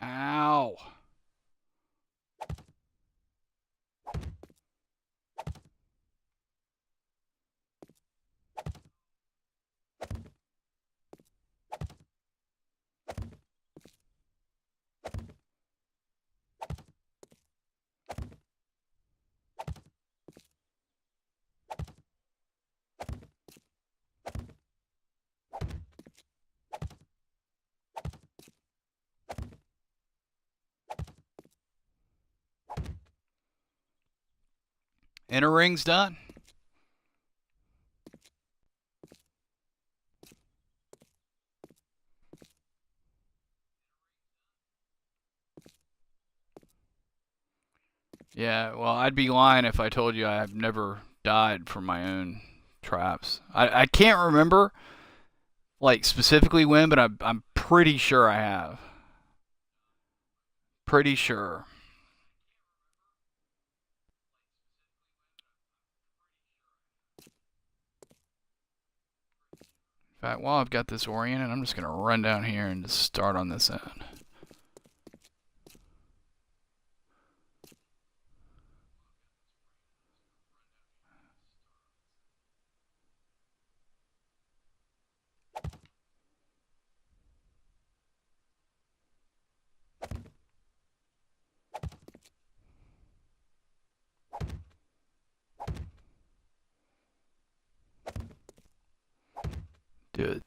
Ow! Inner ring's done. Yeah, well, I'd be lying if I told you I've never died from my own traps. I can't remember like specifically when, but I'm pretty sure I have. Pretty sure. In fact, while I've got this oriented, I'm just gonna run down here and just start on this end.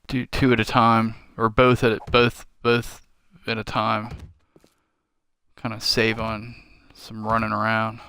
Do two at a time, or both at a time. Kind of save on some running around.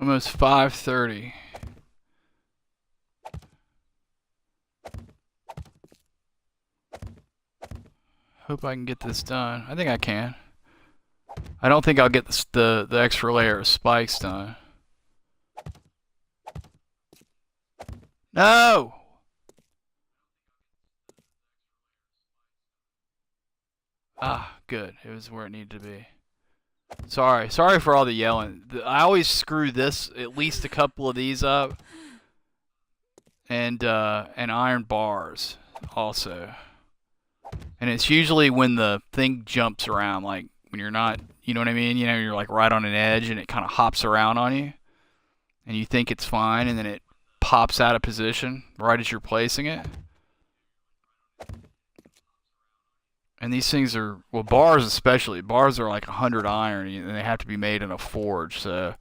Almost 5:30. Hope I can get this done. I think I can. I don't think I'll get the extra layer of spikes done. No! Ah, good. It was where it needed to be. Sorry for all the yelling. I always screw this, at least a couple of these up, and iron bars also. And it's usually when the thing jumps around, like when you're not, you know what I mean? You know, you're like right on an edge and it kind of hops around on you, and you think it's fine, and then it pops out of position right as you're placing it. And these things are, well, bars especially. Bars are like 100 iron, and they have to be made in a forge. So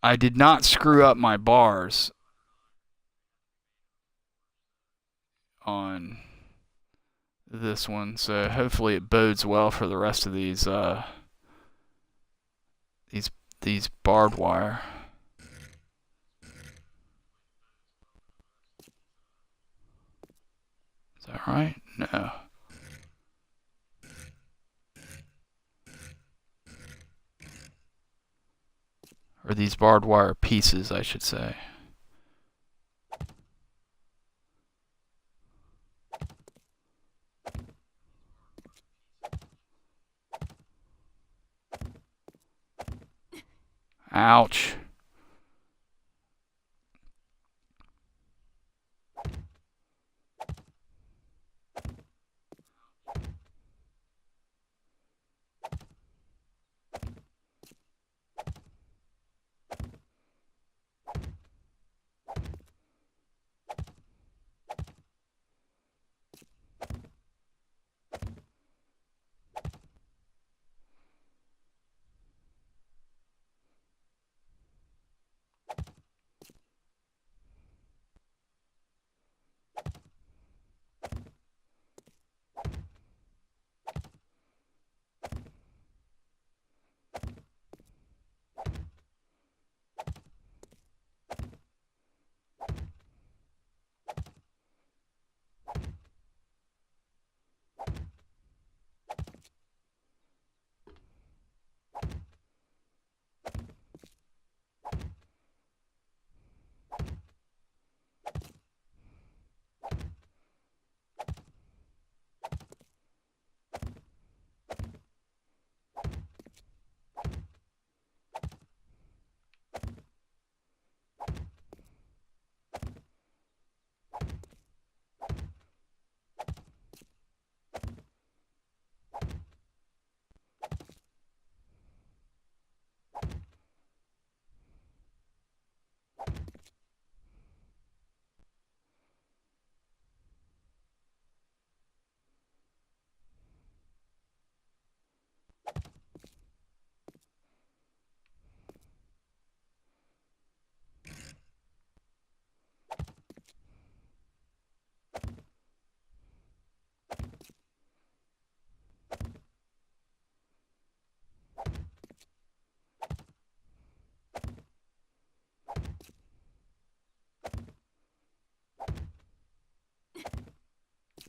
I did not screw up my bars on this one, so hopefully it bodes well for the rest of these these barbed wire. Is that right? No. Or these barbed wire pieces, I should say. Ouch.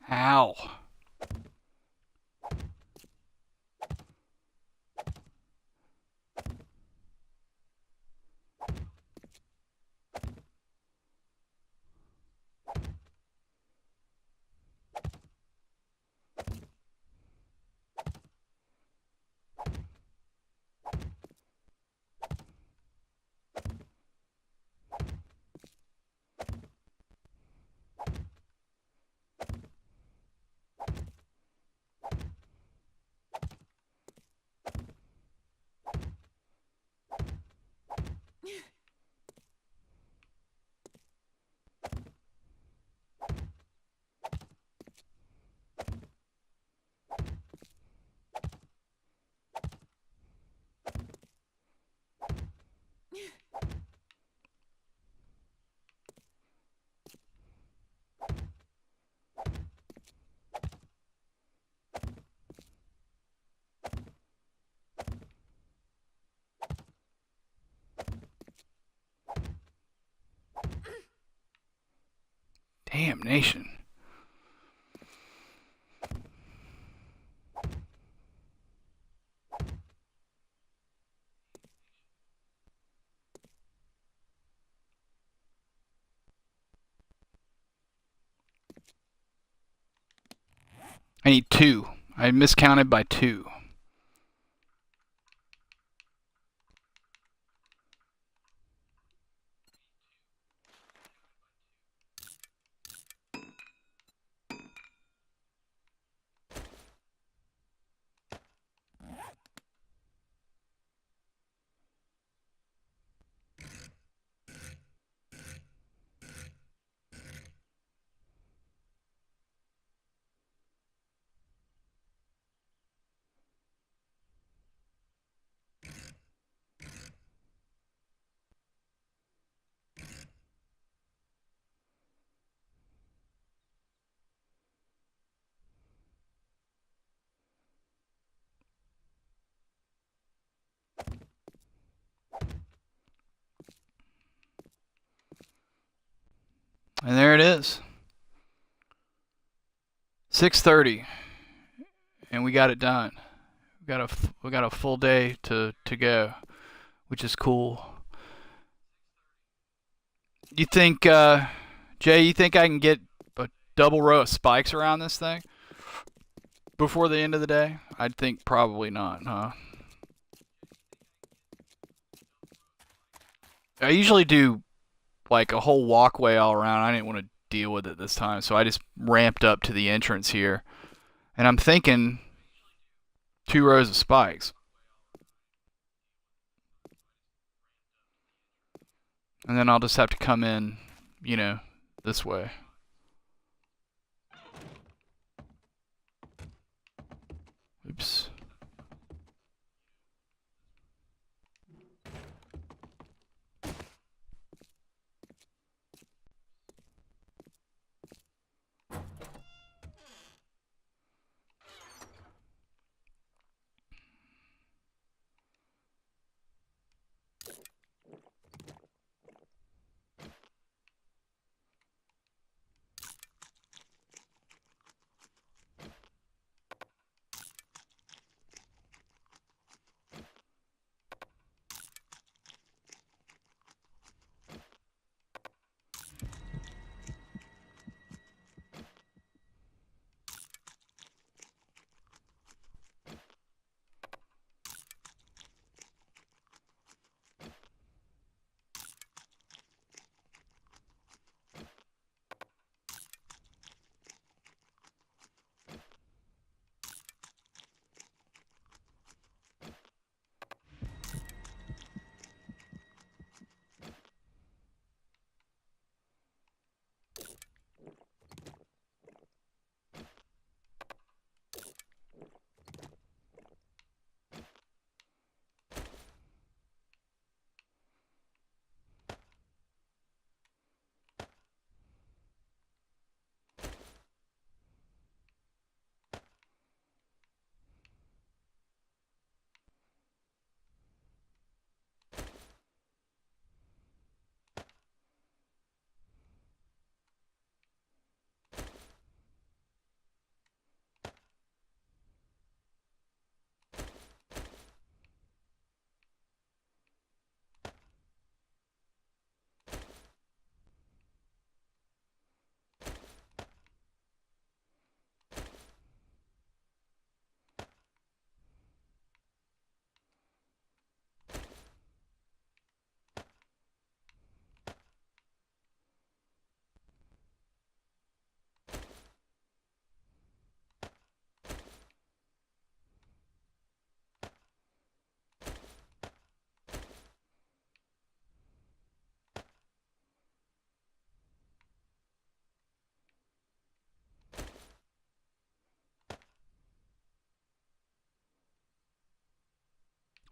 Ow. Damnation. I need 2. I miscounted by 2. And there it is. 6:30, and we got it done. We got a full day to go, which is cool. You think, Jay, you think I can get a double row of spikes around this thing before the end of the day? I'd think probably not, huh? I usually do like a whole walkway all around. I didn't want to deal with it this time, so I just ramped up to the entrance here. And I'm thinking 2 rows of spikes. And then I'll just have to come in, this way. Oops.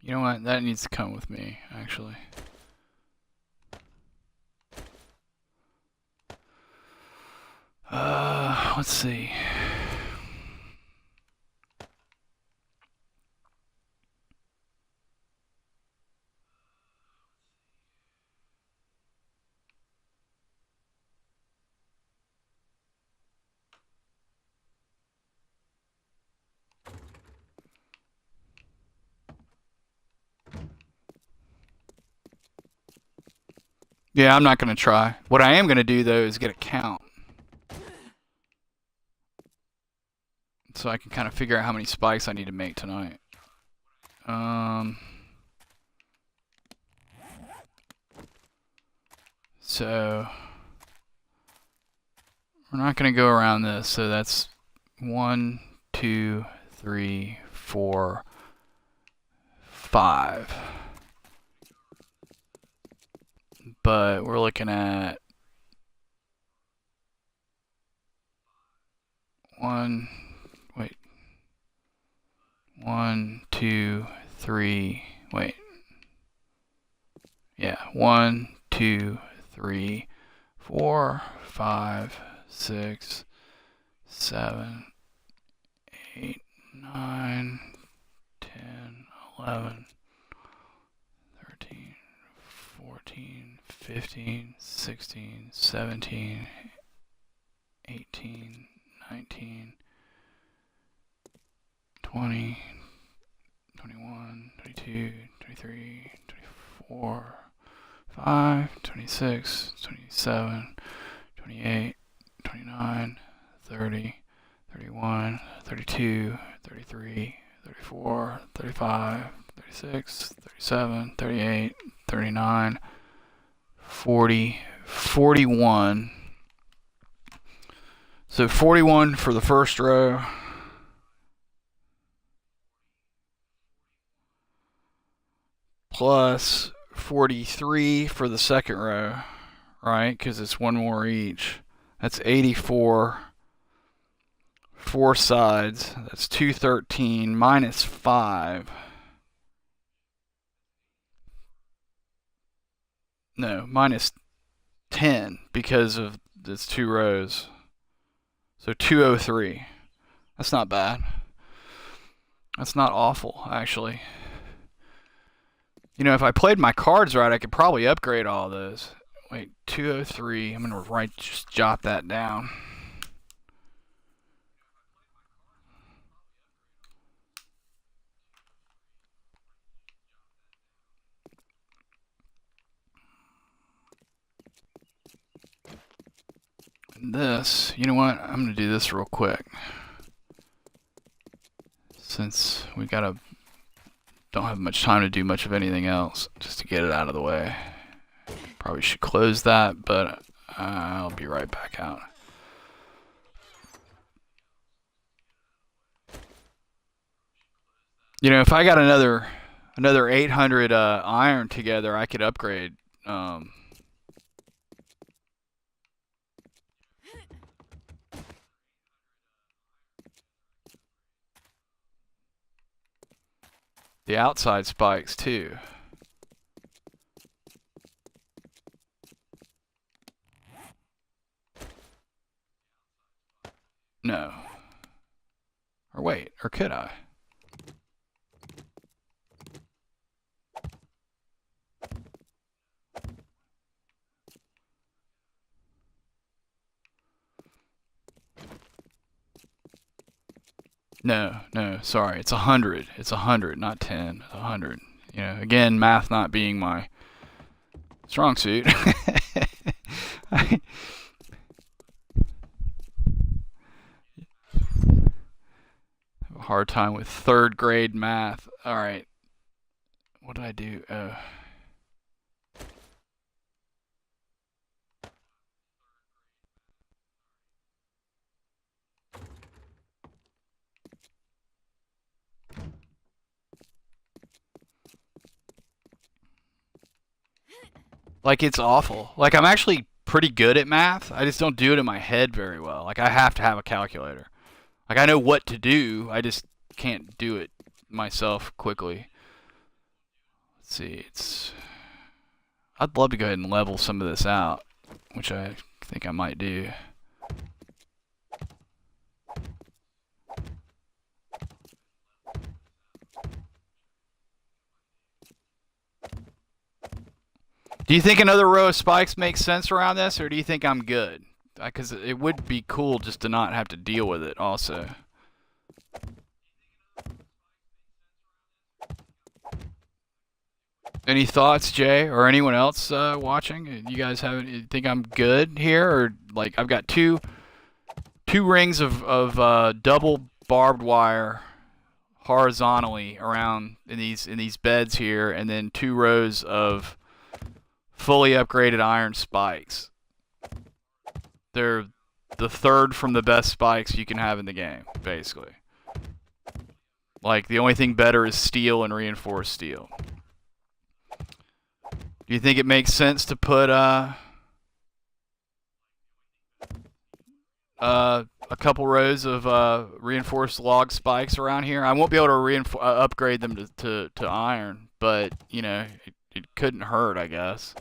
You know what? That needs to come with me, actually. Let's see. Yeah, I'm not going to try. What I am going to do, though, is get a count. So I can kind of figure out how many spikes I need to make tonight. So we're not going to go around this. So that's 1, 2, 3, 4, 5. But we're looking at 1, 2, 3, yeah, 1, 2, 3, 4, 5, 6, 7, 8, 9, 10, 11, 13, 14, 15, 16, 17, 18, 19, 20, 21, 22, 23, 24, 25, 26, 27, 28, 29, 30, 31, 32, 33, 34, 35, 36, 37, 38, 39, 40, 41. So 41 for the first row. Plus 43 for the second row, right? Because it's one more each. That's 84. 4 sides. That's 213 minus 5. No, minus 10 because of this 2 rows. So 203. That's not bad. That's not awful, actually. You know, if I played my cards right, I could probably upgrade all those. Wait, 203. I'm going to just jot that down. And this, you know what? I'm going to do this real quick. Since we don't have much time to do much of anything else, just to get it out of the way. Probably should close that, but I'll be right back out. You know, if I got another 800 iron together, I could upgrade. The outside spikes too. No. Or wait, or could I? No, sorry. It's 100. It's 100, not 10. 100. You know, again, math not being my strong suit. I have a hard time with 3rd grade math. All right. What did I do? Like, it's awful. Like, I'm actually pretty good at math. I just don't do it in my head very well. Like, I have to have a calculator. Like, I know what to do. I just can't do it myself quickly. Let's see. I'd love to go ahead and level some of this out, which I think I might do. Do you think another row of spikes makes sense around this, or do you think I'm good? Because it would be cool just to not have to deal with it also. Any thoughts, Jay, or anyone else watching? You guys you think I'm good here, or like I've got two rings of double barbed wire horizontally around in these beds here, and then 2 rows of fully upgraded iron spikes. They're the 3rd from the best spikes you can have in the game, basically. Like, the only thing better is steel and reinforced steel. Do you think it makes sense to put a couple rows of reinforced log spikes around here? I won't be able to upgrade them to iron, but, you know, it couldn't hurt, I guess.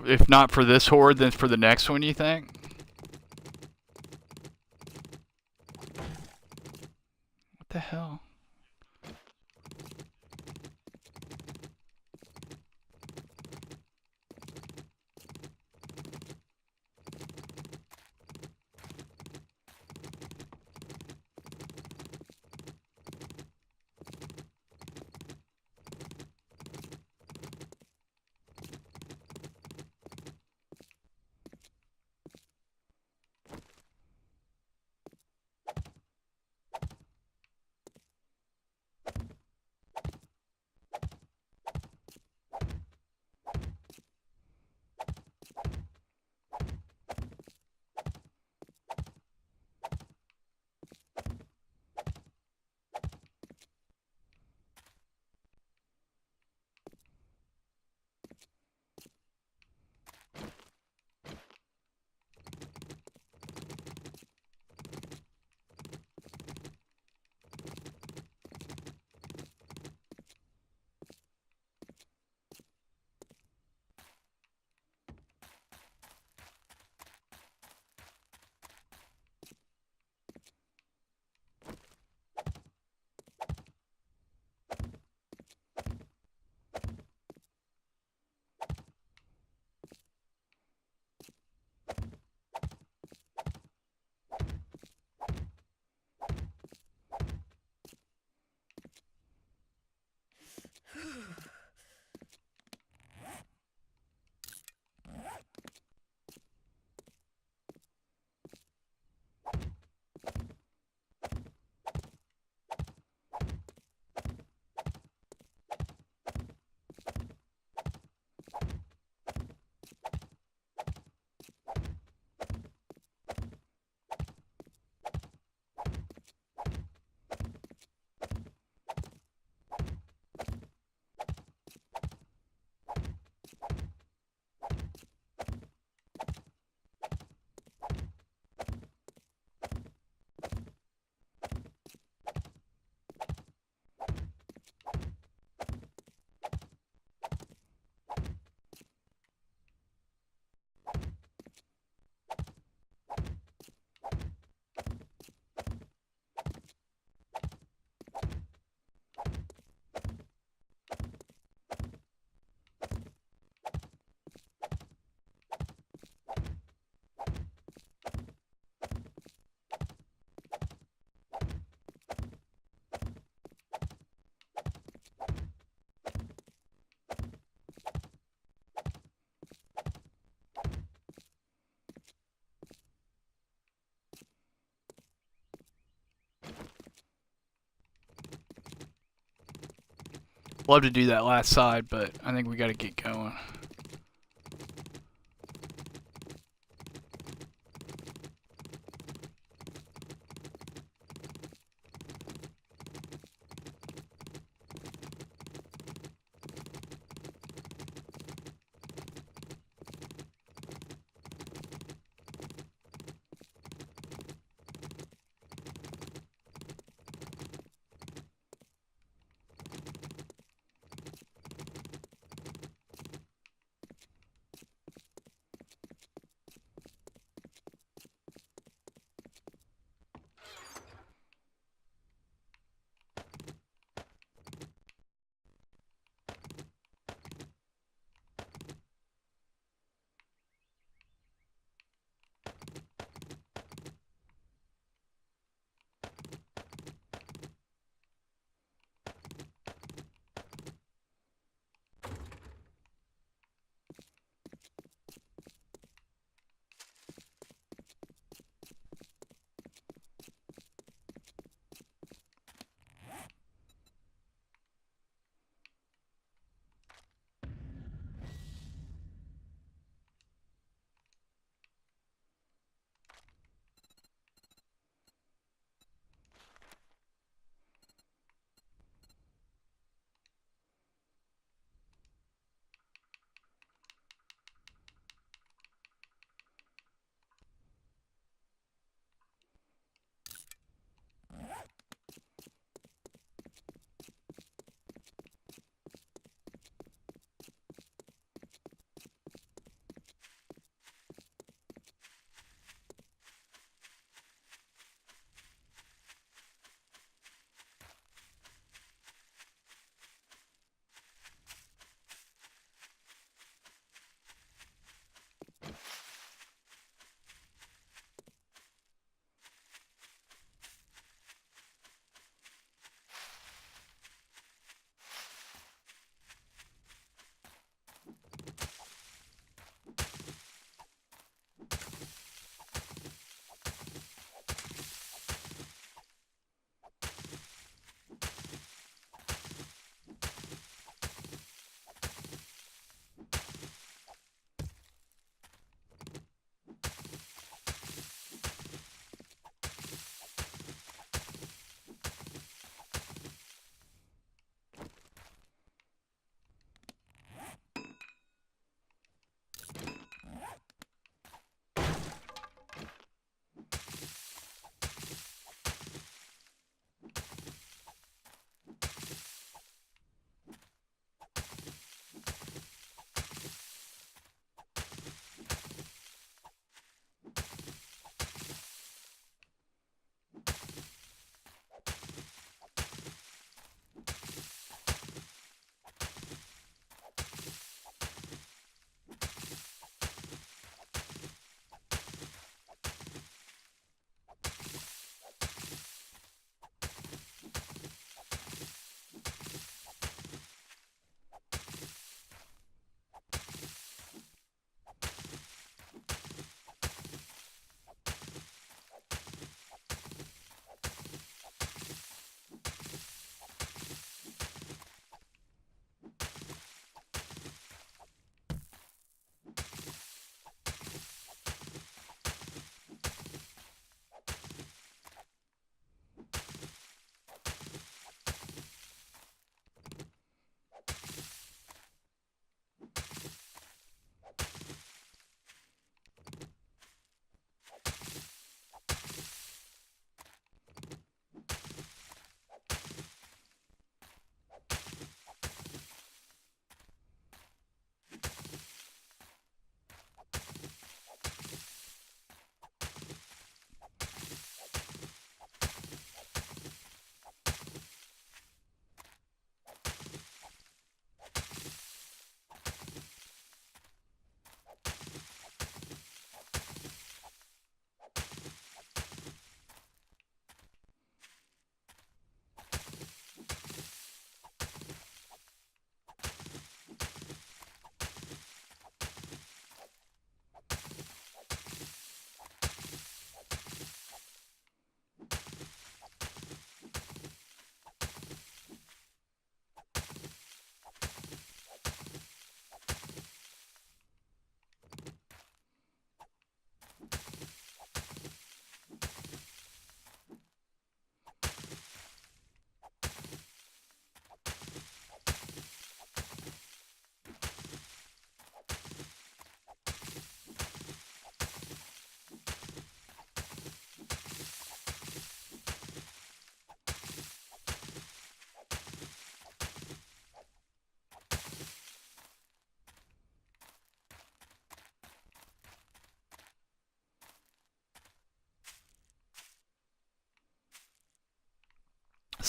If not for this horde, then for the next one, you think? the hell? Love to do that last side, but I think we gotta get going.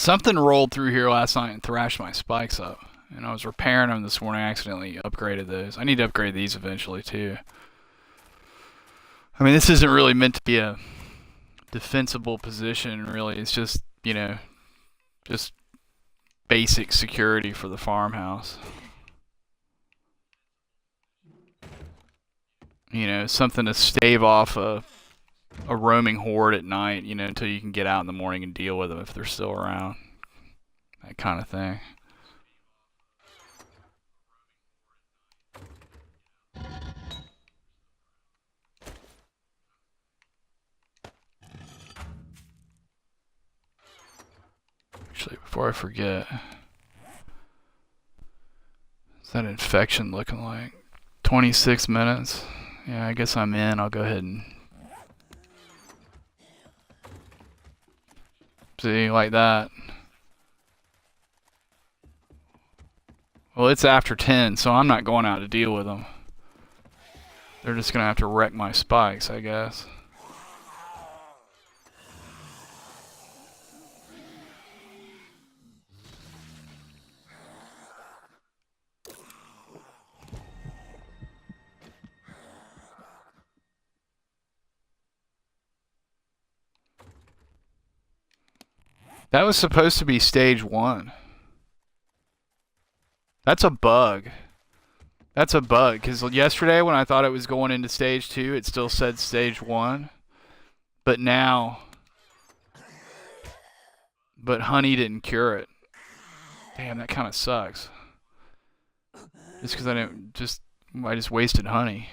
Something rolled through here last night and thrashed my spikes up. And I was repairing them this morning. I accidentally upgraded those. I need to upgrade these eventually too. I mean, this isn't really meant to be a defensible position, really. It's just, you know, just basic security for the farmhouse. You know, something to stave off a roaming horde at night, you know, until you can get out in the morning and deal with them if they're still around. That kind of thing. Actually, before I forget, what's that infection looking like? 26 minutes? Yeah, I guess I'm in. I'll go ahead and... See, like that. Well, it's after 10, so I'm not going out to deal with them. They're just going to have to wreck my spikes, I guess. That was supposed to be stage 1. That's a bug. That's a bug, because yesterday when I thought it was going into stage 2, it still said stage 1. But now... But honey didn't cure it. Damn, that kind of sucks. Just because I just wasted honey.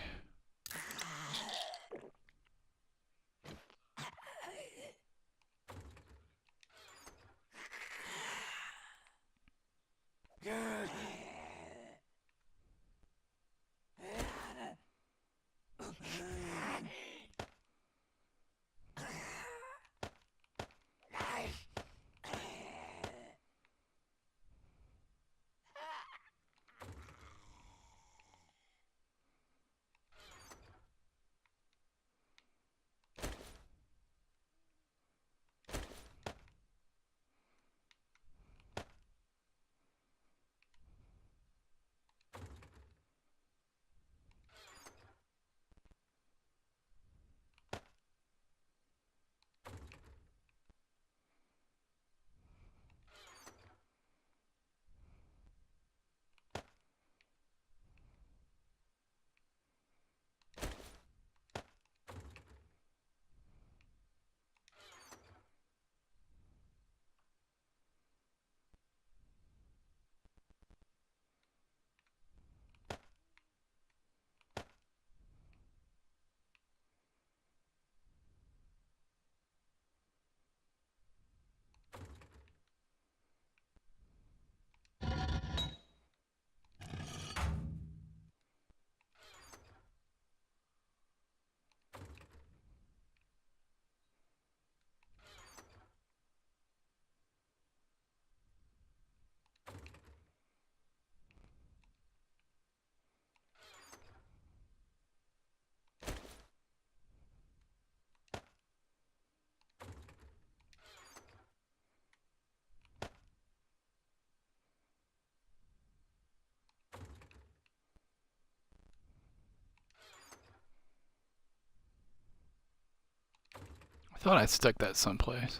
I thought I stuck that someplace.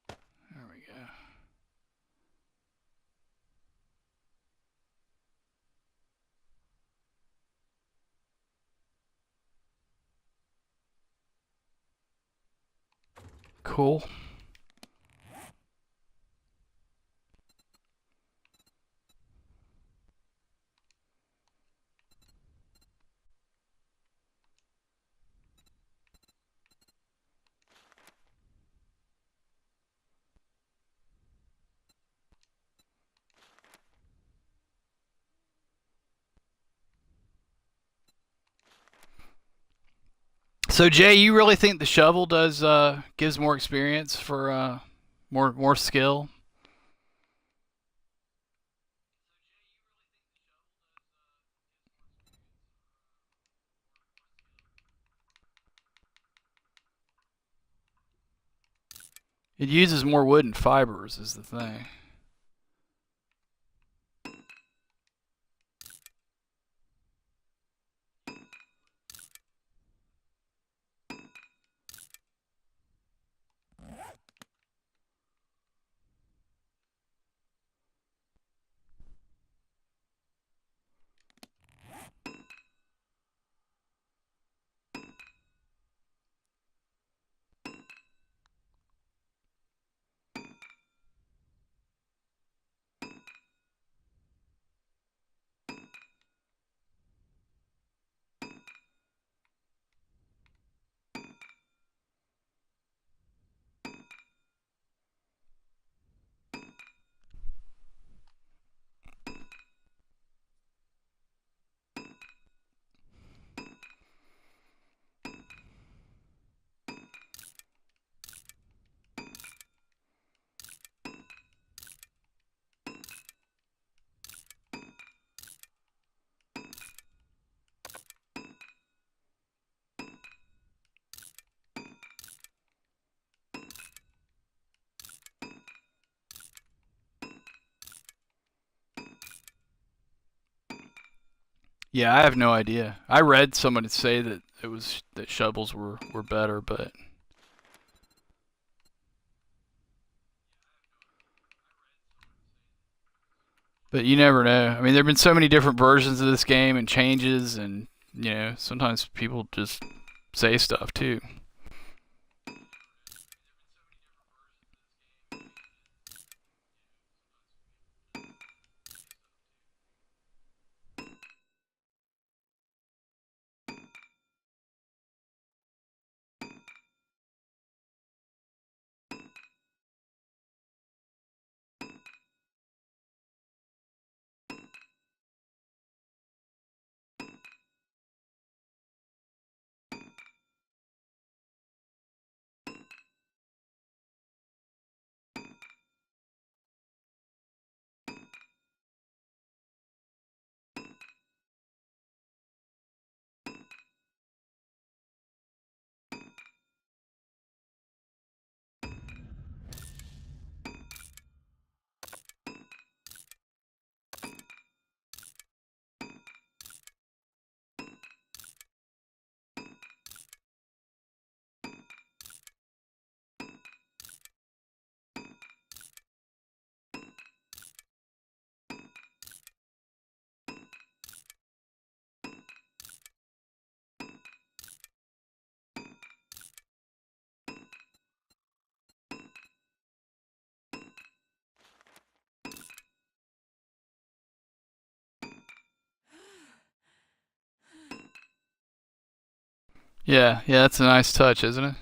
There we go. Cool. So Jay, you really think the shovel does gives more experience for more skill? It uses more wood and fibers is the thing. Yeah, I have no idea. I read somebody say that it was that shovels were better, but you never know. I mean, there've been so many different versions of this game and changes, and sometimes people just say stuff too. Yeah, yeah, that's a nice touch, isn't it?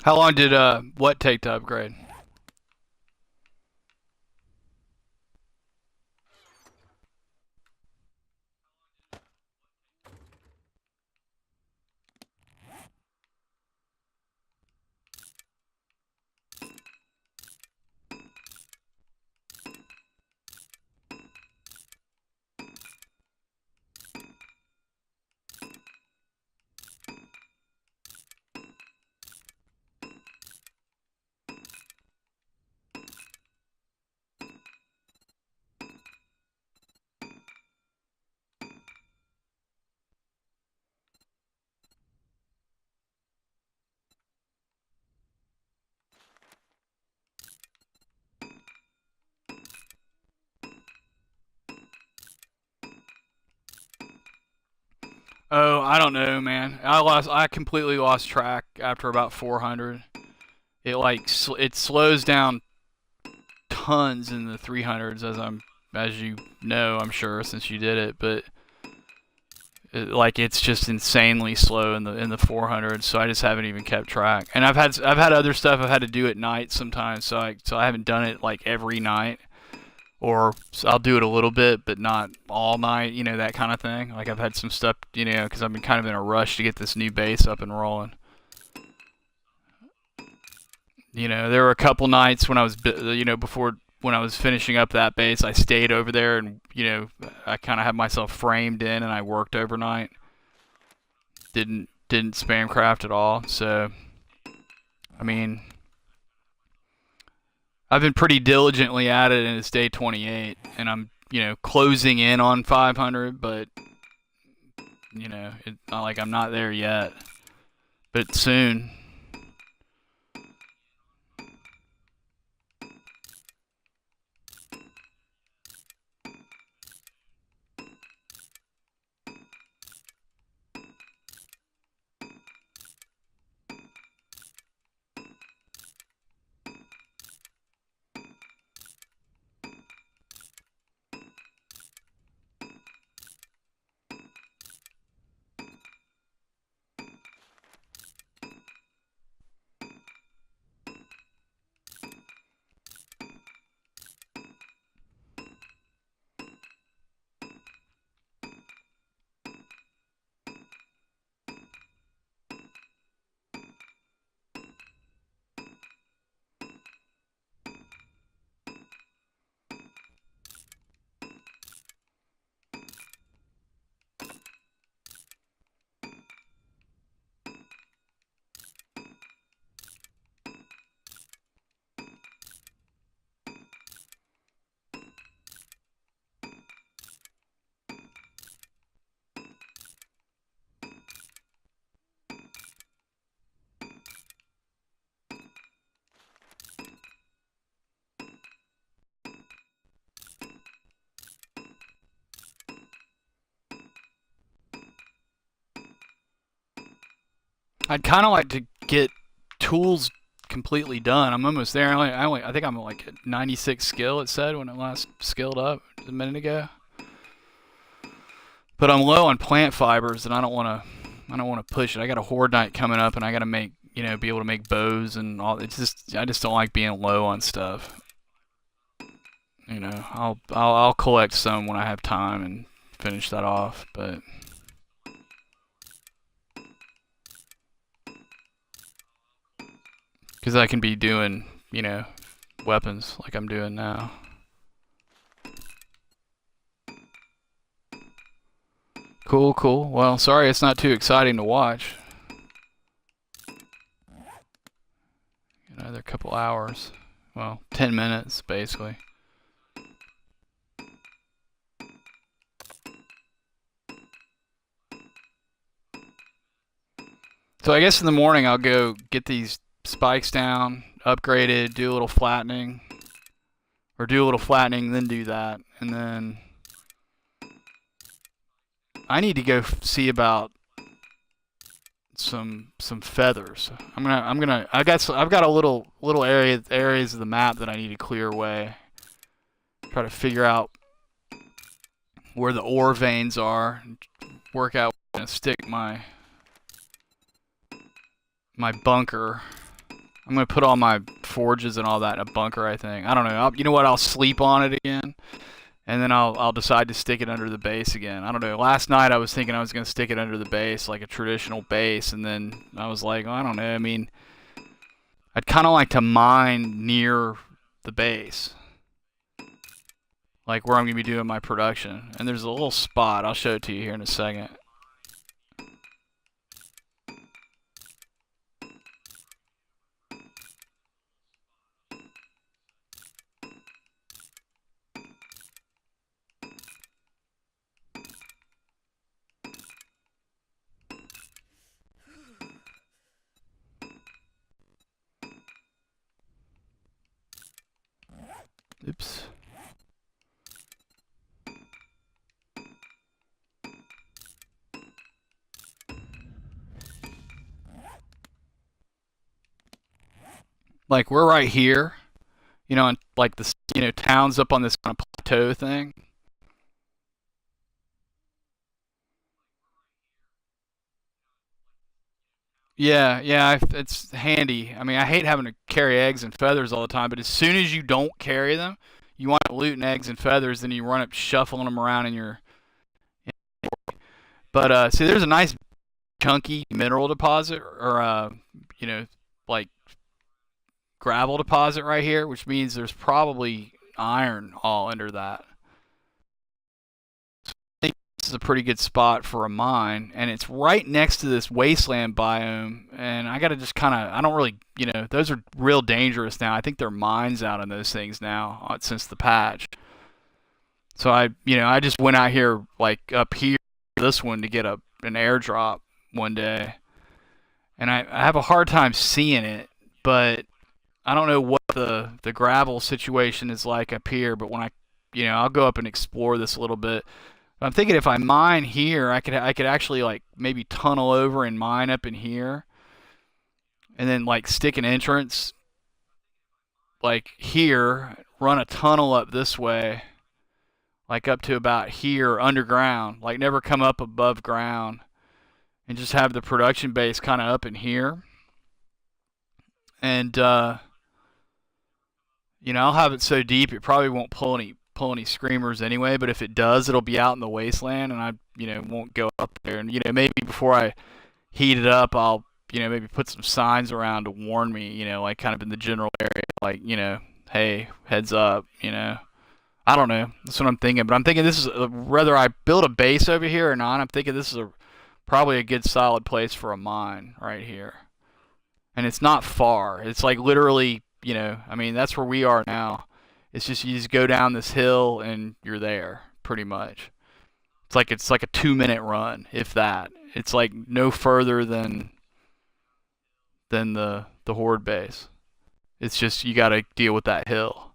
How long did what take to upgrade? Oh, I don't know, man. I completely lost track after about 400. It like it slows down tons in the 300s as you know, I'm sure since you did it, but like it's just insanely slow in the 400s. So I just haven't even kept track. And I've had other stuff I've had to do at night sometimes. So I haven't done it like every night. Or I'll do it a little bit, but not all night, you know, that kind of thing. Like I've had some stuff, you know, because I've been kind of in a rush to get this new base up and rolling. You know, there were a couple nights when I was, you know, before when I was finishing up that base, I stayed over there and, you know, I kind of had myself framed in and I worked overnight. Didn't spam craft at all. So, I mean, I've been pretty diligently at it, and it's day 28, and I'm, you know, closing in on 500, but you know, it's not like I'm not there yet, but soon. I'd kind of like to get tools completely done. I'm almost there. I think I'm like at 96 skill. It said when I last skilled up a minute ago. But I'm low on plant fibers, and I don't want to. I don't want to push it. I got a horde night coming up, and I got to make, you know, be able to make bows and all. It's just I just don't like being low on stuff. You know, I'll collect some when I have time and finish that off. But because I can be doing, you know, weapons like I'm doing now. Cool, cool. Well, sorry it's not too exciting to watch. Another couple hours. Well, 10 minutes, basically. So I guess in the morning I'll go get these spikes down, upgrade it, do a little flattening. Or do a little flattening, then do that. And then I need to go see about some feathers. I've got a little areas of the map that I need to clear away. Try to figure out where the ore veins are. Work out where I'm gonna stick my bunker. I'm gonna put all my forges and all that in a bunker. I think. I don't know. You know what? I'll sleep on it again, and then I'll decide to stick it under the base again. I don't know. Last night I was thinking I was gonna stick it under the base like a traditional base, and then I was like, I don't know. I mean, I'd kind of like to mine near the base, like where I'm gonna be doing my production. And there's a little spot. I'll show it to you here in a second. Oops. Like we're right here, you know, and like the towns up on this kind of plateau thing. Yeah, yeah, it's handy. I mean, I hate having to carry eggs and feathers all the time, but as soon as you don't carry them, you wind up looting eggs and feathers, then you run up shuffling them around in your. But see, there's a nice chunky mineral deposit, or you know, like gravel deposit right here, which means there's probably iron all under that. This is a pretty good spot for a mine, and it's right next to this wasteland biome. And I gotta just kind of, I don't really, those are real dangerous now. I think there are mines out in those things now since the patch. So I just went out here like up here, this one to get an airdrop one day, and I have a hard time seeing it, but I don't know what the gravel situation is like up here. But when I'll go up and explore this a little bit. I'm thinking if I mine here, I could actually like maybe tunnel over and mine up in here, and then like stick an entrance like here, run a tunnel up this way, like up to about here underground, like never come up above ground, and just have the production base kind of up in here, and I'll have it so deep it probably won't pull any screamers anyway, but if it does, it'll be out in the wasteland, and I won't go up there. And maybe before I heat it up, I'll maybe put some signs around to warn me, like kind of in the general area, like hey, heads up. I don't know. That's what I'm thinking, but I'm thinking this is whether I build a base over here or not. I'm thinking this is probably a good solid place for a mine right here, and it's not far. It's like literally, I mean that's where we are now. It's just you just go down this hill and you're there, pretty much. It's like a 2-minute run, if that. It's like no further than the Horde base. It's just you got to deal with that hill.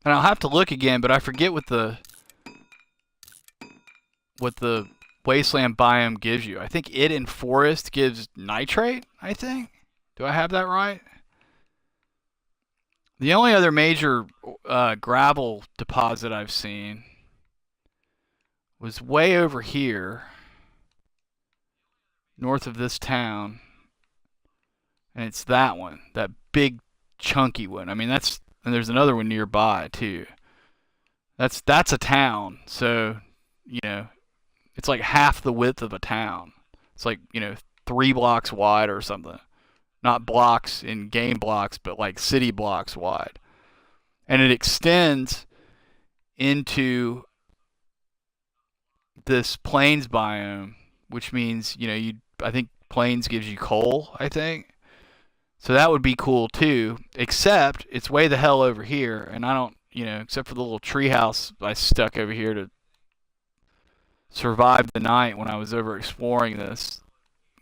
And I'll have to look again, but I forget what the wasteland biome gives you. I think it in forest gives nitrate, I think. Do I have that right? The only other major gravel deposit I've seen was way over here, north of this town, and it's that one, that big chunky one. I mean, and there's another one nearby too. That's a town, so you know it's like half the width of a town. It's like 3 blocks wide or something. Not blocks in game blocks, but like city blocks wide, and it extends into this plains biome, which means I think plains gives you coal. I think so that would be cool too. Except it's way the hell over here, and I don't except for the little treehouse I stuck over here to survive the night when I was over exploring this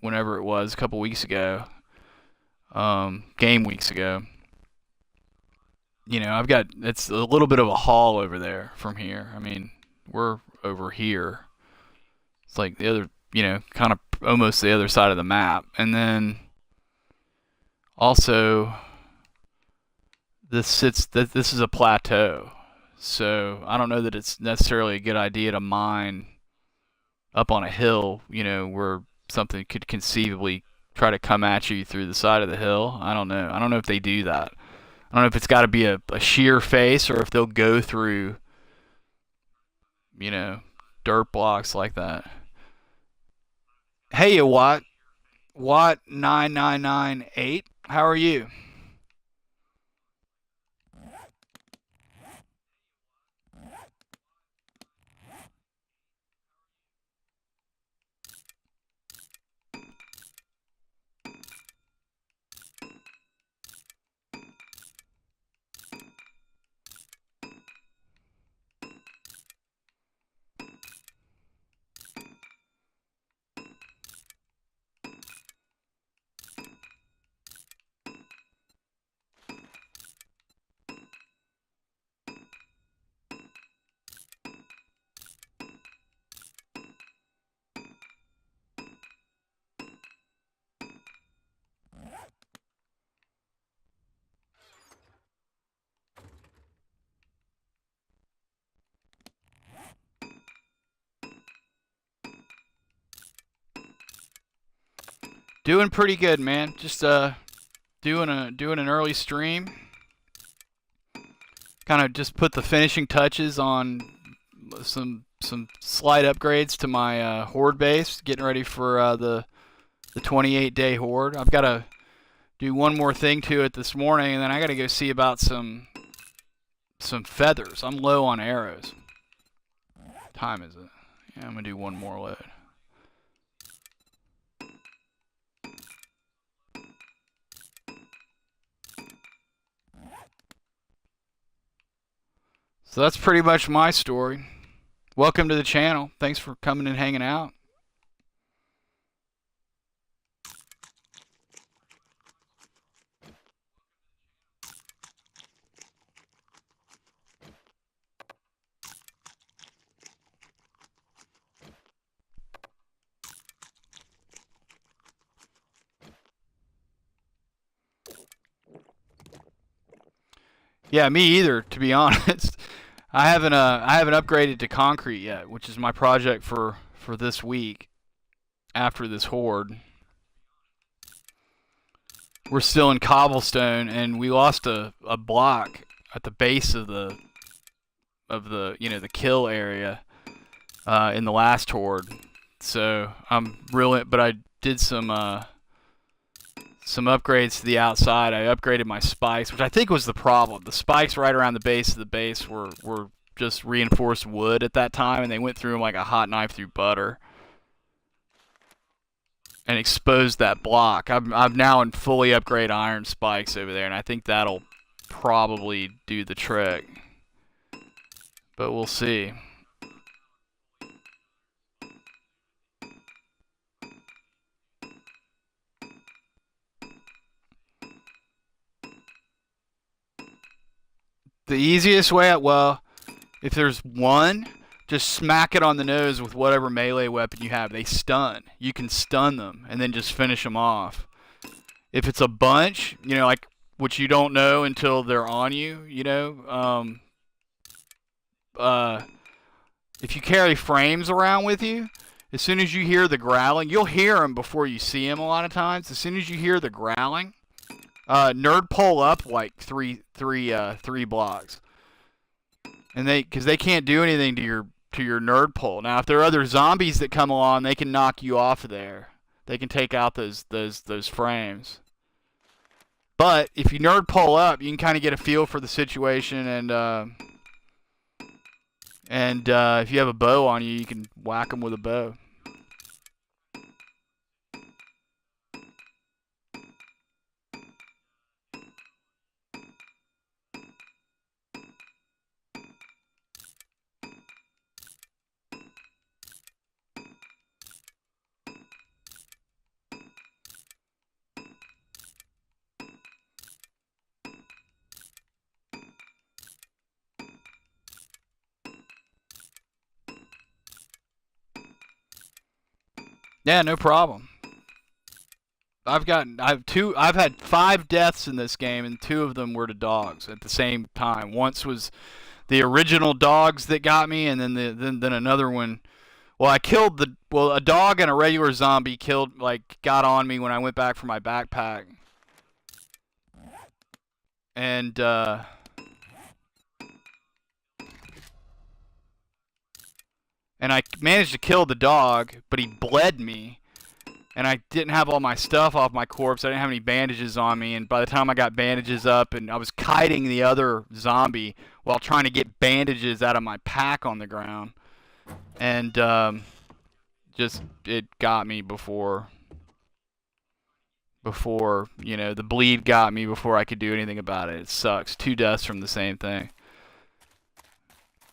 whenever it was, a couple weeks ago, game weeks ago. You know, it's a little bit of a haul over there from here. I mean, we're over here. It's like the other, you know, kind of almost the other side of the map. And then also this is a plateau. So I don't know that it's necessarily a good idea to mine up on a hill, you know, where something could conceivably try to come at you through the side of the hill. I don't know. I don't know if they do that. I don't know if it's got to be a sheer face or if they'll go through, you know, dirt blocks like that. Hey, you Watt 9998. How are you? Doing pretty good, man. Just doing an early stream. Kind of just put the finishing touches on some slight upgrades to my Horde base. Getting ready for the 28-day Horde. I've got to do one more thing to it this morning, and then I got to go see about some feathers. I'm low on arrows. What time is it? Yeah, I'm gonna do one more load. So that's pretty much my story. Welcome to the channel. Thanks for coming and hanging out. Yeah, me either, to be honest. I haven't upgraded to concrete yet, which is my project for this week after this Horde. We're still in cobblestone, and we lost a block at the base of the you know, the kill area in the last Horde. So but I did some upgrades to the outside. I upgraded my spikes, which I think was the problem. The spikes right around the base of the base were just reinforced wood at that time, and they went through them like a hot knife through butter and exposed that block. I've now in fully upgrade iron spikes over there, and I think that'll probably do the trick. But we'll see. The easiest way, well, if there's one, just smack it on the nose with whatever melee weapon you have. They stun. You can stun them and then just finish them off. If it's a bunch, you know, like, which you don't know until they're on you, you know, if you carry frames around with you, as soon as you hear the growling, you'll hear them before you see them a lot of times. As soon as you hear the growling, nerd pull up like three blocks, and because they can't do anything to your nerd pull. Now, if there are other zombies that come along, they can knock you off of there. They can take out those frames. But if you nerd pull up, you can kind of get a feel for the situation, and if you have a bow on you, you can whack them with a bow. Yeah, no problem. I've had 5 deaths in this game, and 2 of them were to dogs at the same time. Once was the original dogs that got me, and then another one. Well, I killed a dog and a regular zombie got on me when I went back for my backpack, and I managed to kill the dog, but he bled me, and I didn't have all my stuff off my corpse. I didn't have any bandages on me, and by the time I got bandages up, and I was kiting the other zombie while trying to get bandages out of my pack on the ground, and just it got me before the bleed got me before I could do anything about it. It sucks. 2 deaths from the same thing.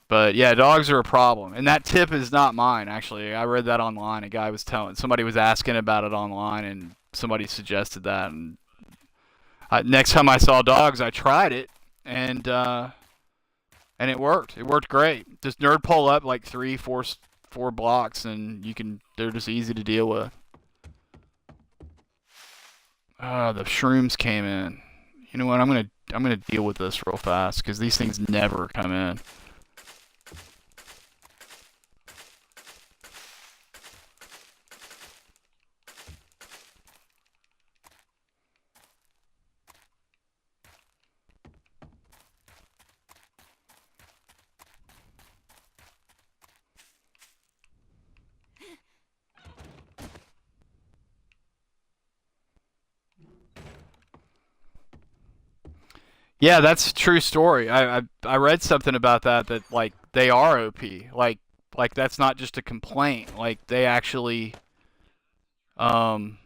But yeah, dogs are a problem, and that tip is not mine. Actually, I read that online. Somebody was asking about it online, and somebody suggested that. And next time I saw dogs, I tried it, and it worked. It worked great. Just nerd pull up like 4 blocks, and they're just easy to deal with. The shrooms came in. You know what? I'm gonna deal with this real fast because these things never come in. Yeah, that's a true story. I read something about that like they are OP. Like that's not just a complaint. Like they actually um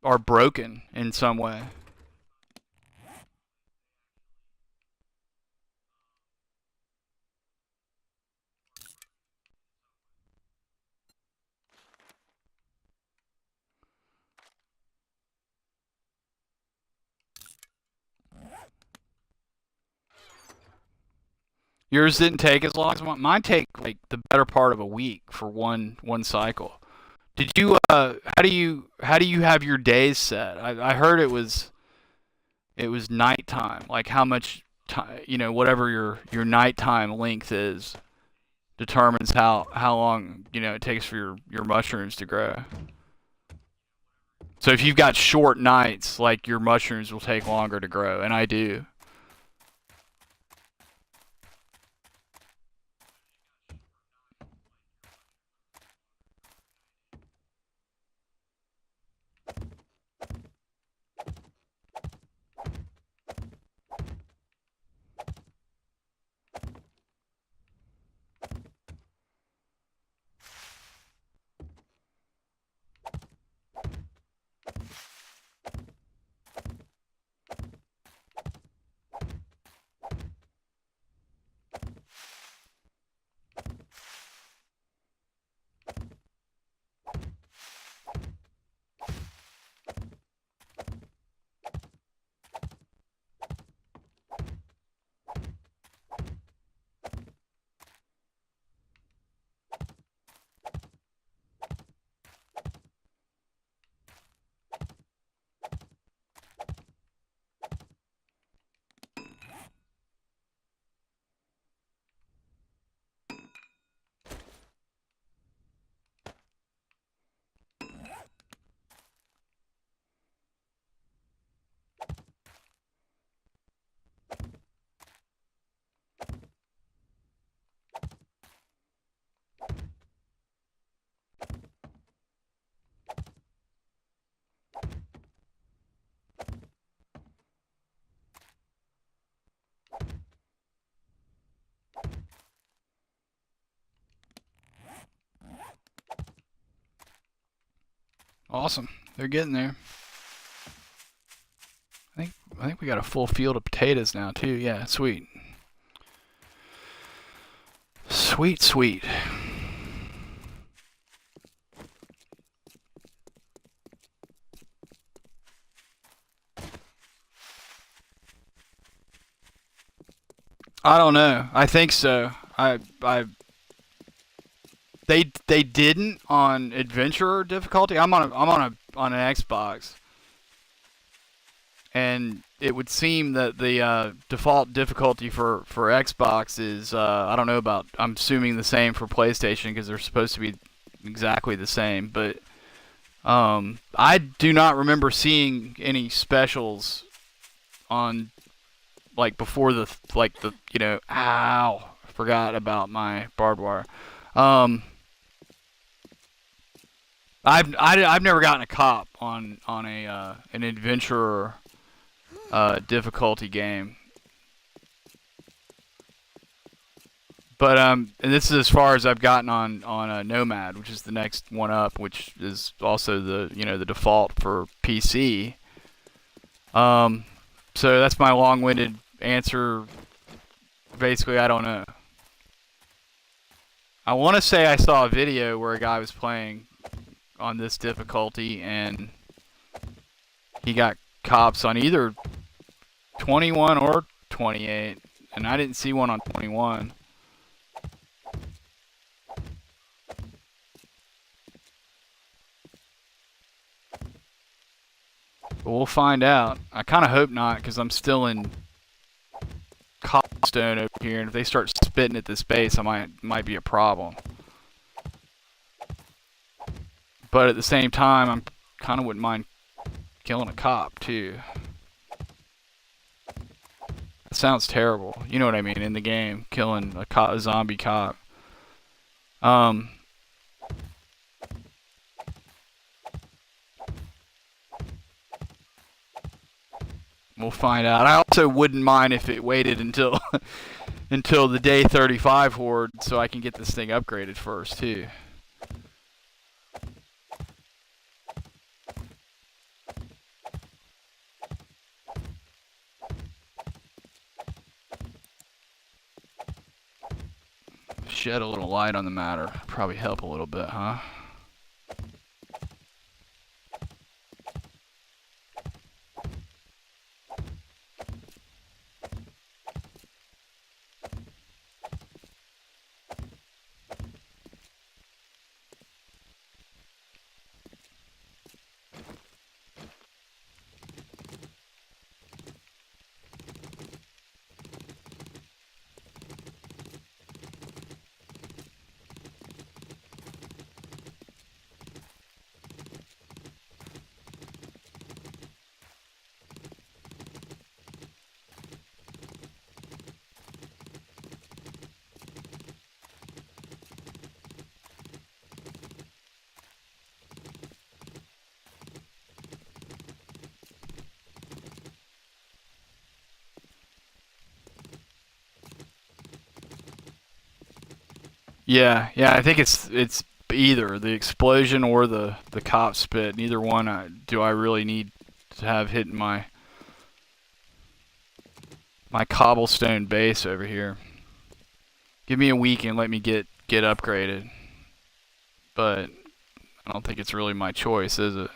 are broken in some way. Yours didn't take as long as mine. Mine take like the better part of a week for one cycle. Did you how do you have your days set? I heard it was nighttime. Like how much time, whatever your nighttime length is determines how long, it takes for your mushrooms to grow. So if you've got short nights, like your mushrooms will take longer to grow, and I do. Awesome. They're getting there. I think we got a full field of potatoes now too. Yeah, sweet. Sweet, sweet. I don't know. I think so. I They didn't on adventurer difficulty. I'm on an Xbox, and it would seem that the default difficulty for Xbox is I don't know about. I'm assuming the same for PlayStation because they're supposed to be exactly the same. But I do not remember seeing any specials on like before the ow, I forgot about my barbed wire. Um, I've never gotten a cop on a an adventurer difficulty game. But and this is as far as I've gotten on Nomad, which is the next one up, which is also the the default for PC. Um, so that's my long-winded answer. Basically, I don't know. I want to say I saw a video where a guy was playing on this difficulty, and he got cops on either 21 or 28, and I didn't see one on 21. But we'll find out. I kind of hope not, because I'm still in cobblestone over here, and if they start spitting at this base, I might be a problem. But at the same time, I'm kind of wouldn't mind killing a cop too. That sounds terrible. You know what I mean? In the game, killing a zombie cop. We'll find out. I also wouldn't mind if it waited until until the day 35 horde, so I can get this thing upgraded first too. Shed a little light on the matter. Probably help a little bit, huh? Yeah, I think it's either the explosion or the cop spit. Neither one do I really need to have hitting my cobblestone base over here. Give me a week and let me get upgraded. But I don't think it's really my choice, is it?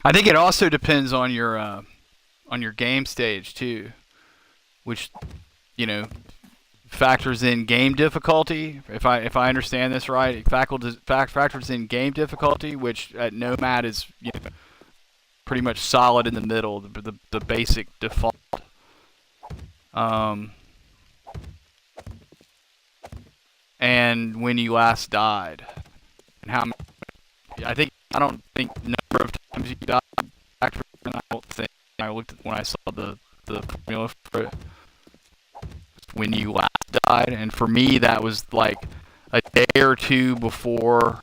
I think it also depends on your game stage too, which factors in game difficulty. If I understand this right, it factors in game difficulty, which at Nomad is pretty much solid in the middle, the basic default. And when you last died, and I don't think number of times you died. when I saw the formula for it. When you last died, and for me that was like a day or two before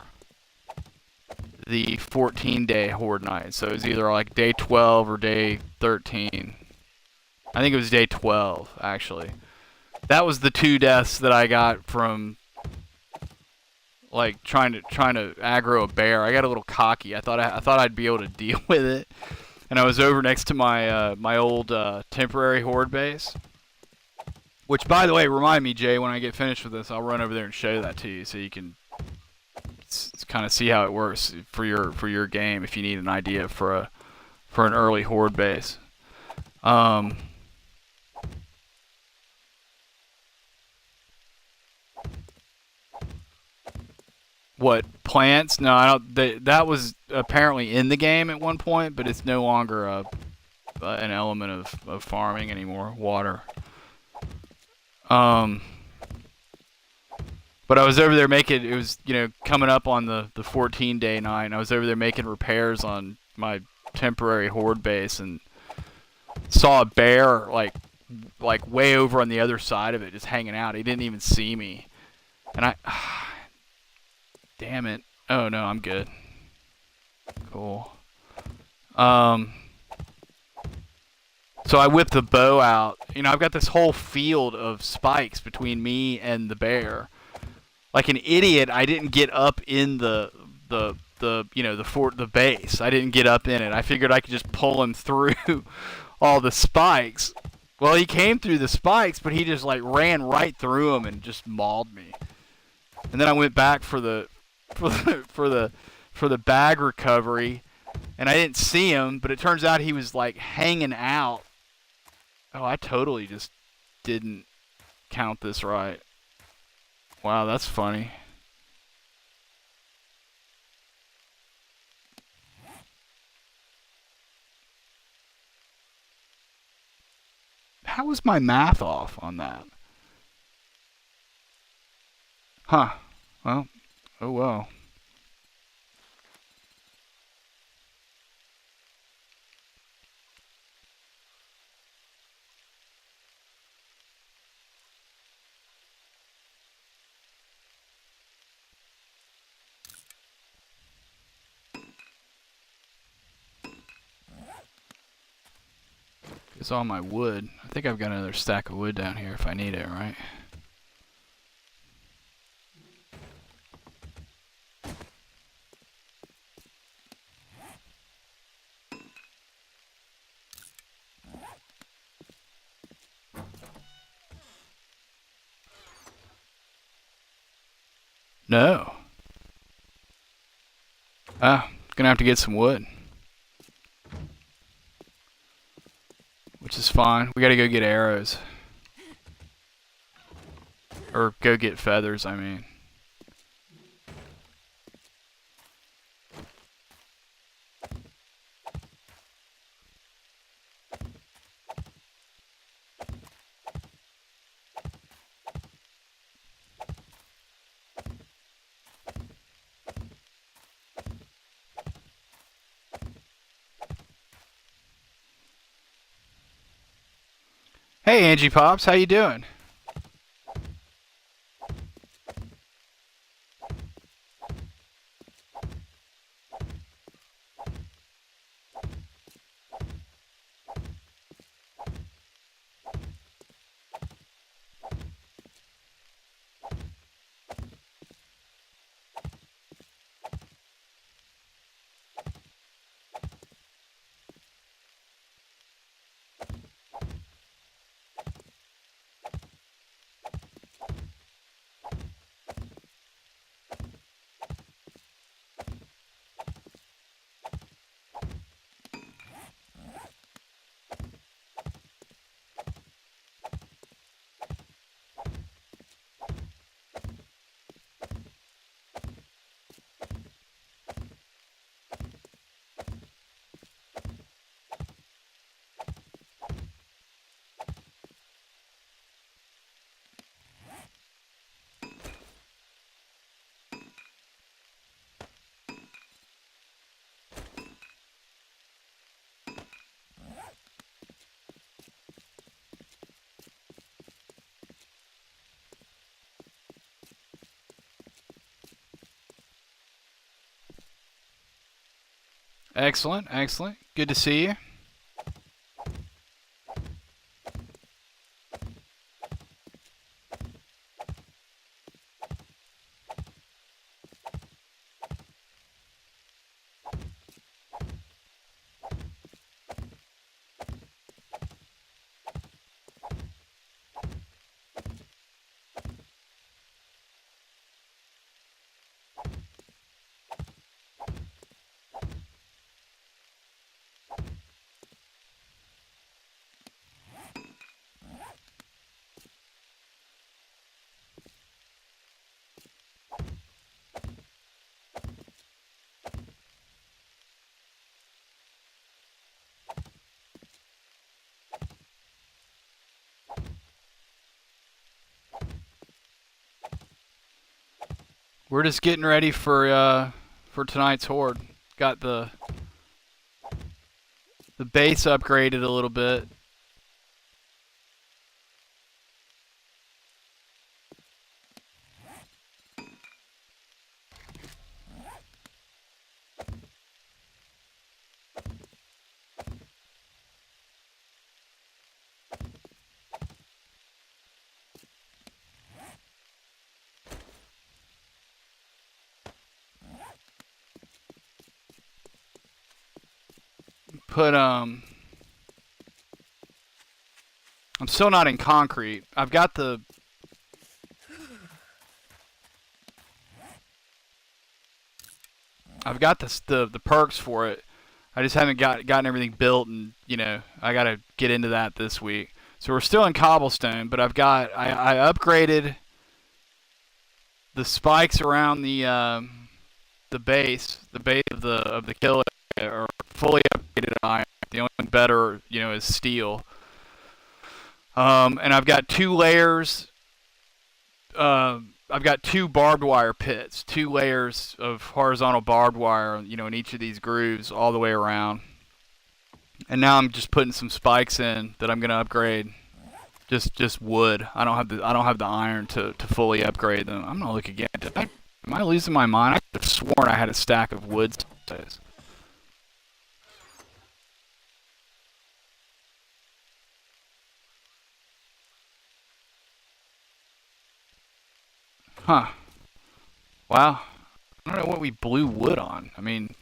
the 14-day Horde night. So it was either like day 12 or day 13. I think it was day 12 actually. That was the 2 deaths that I got from like trying to aggro a bear. I got a little cocky. I thought I'd be able to deal with it, and I was over next to my my old temporary Horde base. Which, by the way, remind me, Jay, when I get finished with this, I'll run over there and show that to you, so you can kind of see how it works for your game if you need an idea for an early Horde base. What, plants? No, I don't. That was apparently in the game at one point, but it's no longer an element of farming anymore. Water. But I was over there making, it was, you know, coming up on the 14-day night, and I was over there making repairs on my temporary Horde base, and saw a bear, like way over on the other side of it, just hanging out. He didn't even see me. And I... damn it. Oh, no, I'm good. Cool. So I whipped the bow out. You know, I've got this whole field of spikes between me and the bear. Like an idiot, I didn't get up in the you know, the base. I didn't get up in it. I figured I could just pull him through all the spikes. Well, he came through the spikes, but he just like ran right through them and just mauled me. And then I went back for the bag recovery, and I didn't see him, but it turns out he was like hanging out. Oh, I totally just didn't count this right. Wow, that's funny. How was my math off on that? Huh. Well, oh well. It's all my wood. I think I've got another stack of wood down here if I need it, right? No. Ah, gonna have to get some wood. Which is fine. We gotta go get arrows. Or go get feathers, I mean. Hey, Angie Pops, how you doing? Excellent, excellent. Good to see you. We're just getting ready for tonight's Horde. Got the base upgraded a little bit. Put I'm still not in concrete. I've got the the perks for it. I just haven't gotten everything built, and you know I gotta get into that this week. So we're still in cobblestone, but I upgraded the spikes around the base of the killer are fully upgraded iron. The only one better, you know, is steel. And I've got 2 layers. I've got 2 barbed wire pits, 2 layers of horizontal barbed wire, you know, in each of these grooves all the way around. And now I'm just putting some spikes in that I'm gonna upgrade. Just wood. I don't have the iron to fully upgrade them. I'm gonna look again. Am I losing my mind? I could have sworn I had a stack of wood. Huh. Wow. I don't know what we blew wood on. I mean,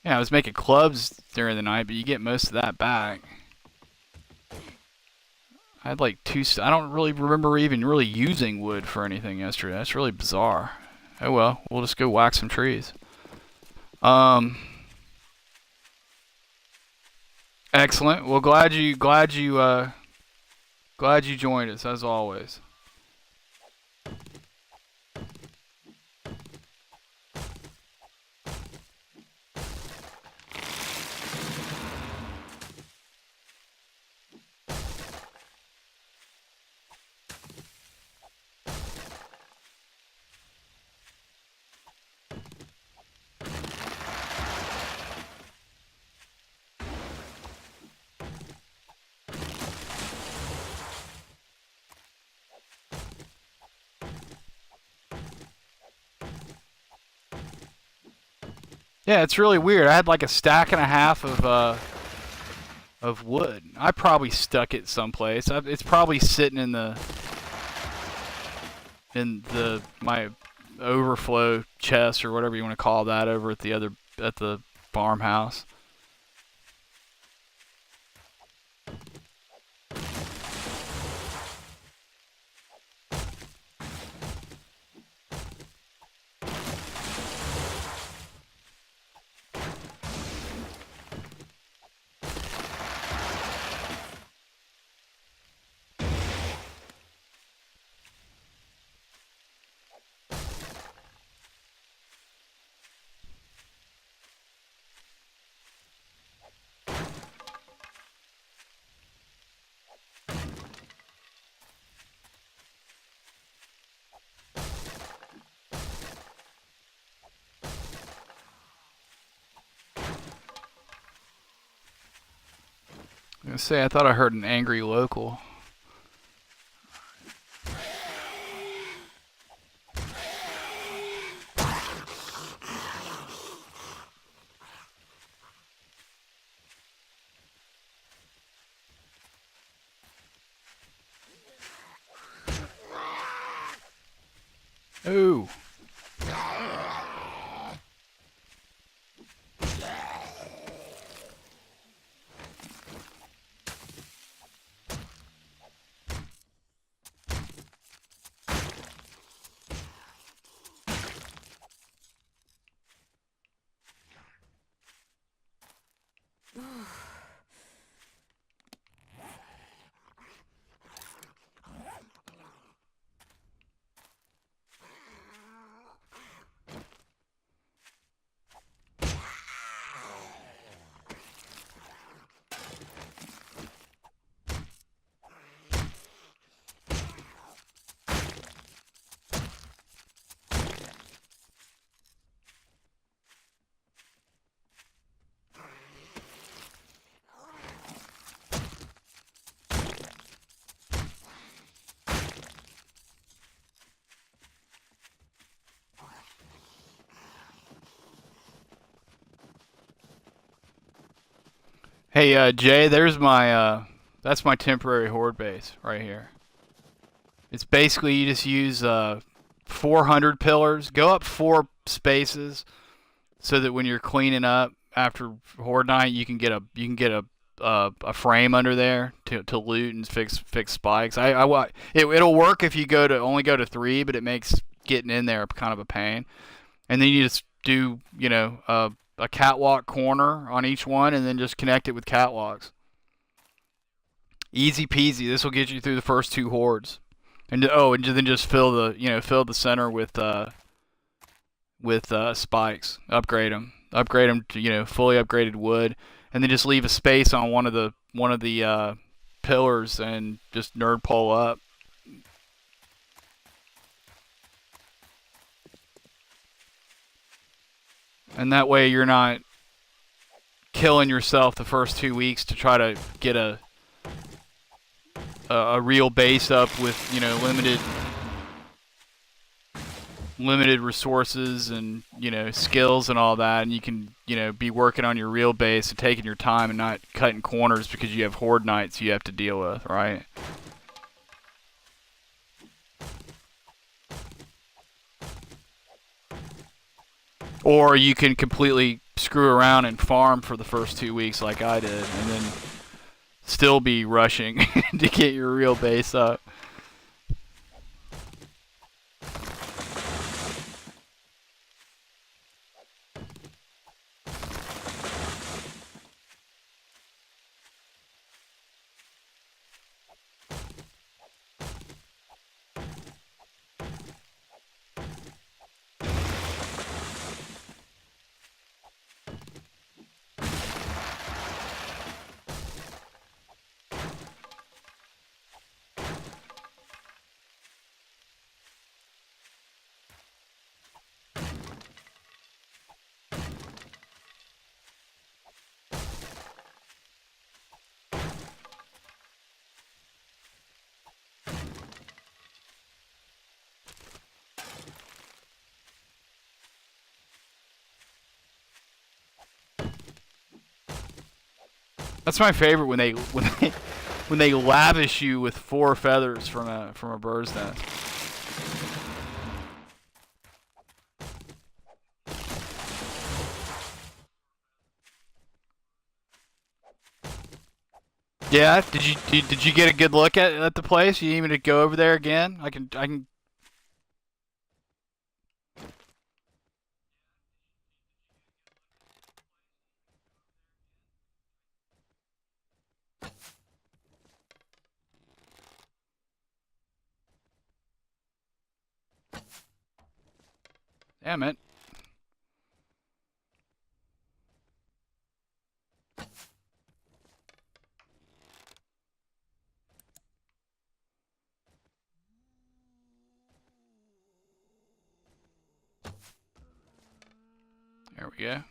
yeah, I was making clubs during the night, but you get most of that back. I had like 2. I don't really remember even really using wood for anything yesterday. That's really bizarre. Oh well, we'll just go whack some trees. Excellent. Well, glad you joined us as always. Yeah, it's really weird. I had like a stack and a half of wood. I probably stuck it someplace. It's probably sitting in my overflow chest or whatever you want to call that over at the farmhouse. I was gonna say I thought I heard an angry local. Ooh. Hey, Jay, there's my, that's my temporary horde base right here. It's basically you just use 400 pillars, go up 4 spaces, so that when you're cleaning up after horde night, you can get a frame under there to loot and fix spikes. It'll work if you only go to 3, but it makes getting in there kind of a pain. And then you just do a catwalk corner on each one, and then just connect it with catwalks. Easy peasy. This will get you through the first 2 hordes. And then just fill the center with spikes. Upgrade them to fully upgraded wood, and then just leave a space on one of the pillars and just nerd pole up. And that way you're not killing yourself the first 2 weeks to try to get a real base up with limited resources and skills and all that, and you can be working on your real base and taking your time and not cutting corners because you have horde nights you have to deal with, right? Or you can completely screw around and farm for the first 2 weeks like I did, and then still be rushing to get your real base up. That's my favorite when they lavish you with 4 feathers from a bird's nest. Yeah, did you get a good look at the place? You need me to go over there again? I can. Damn it. There we go.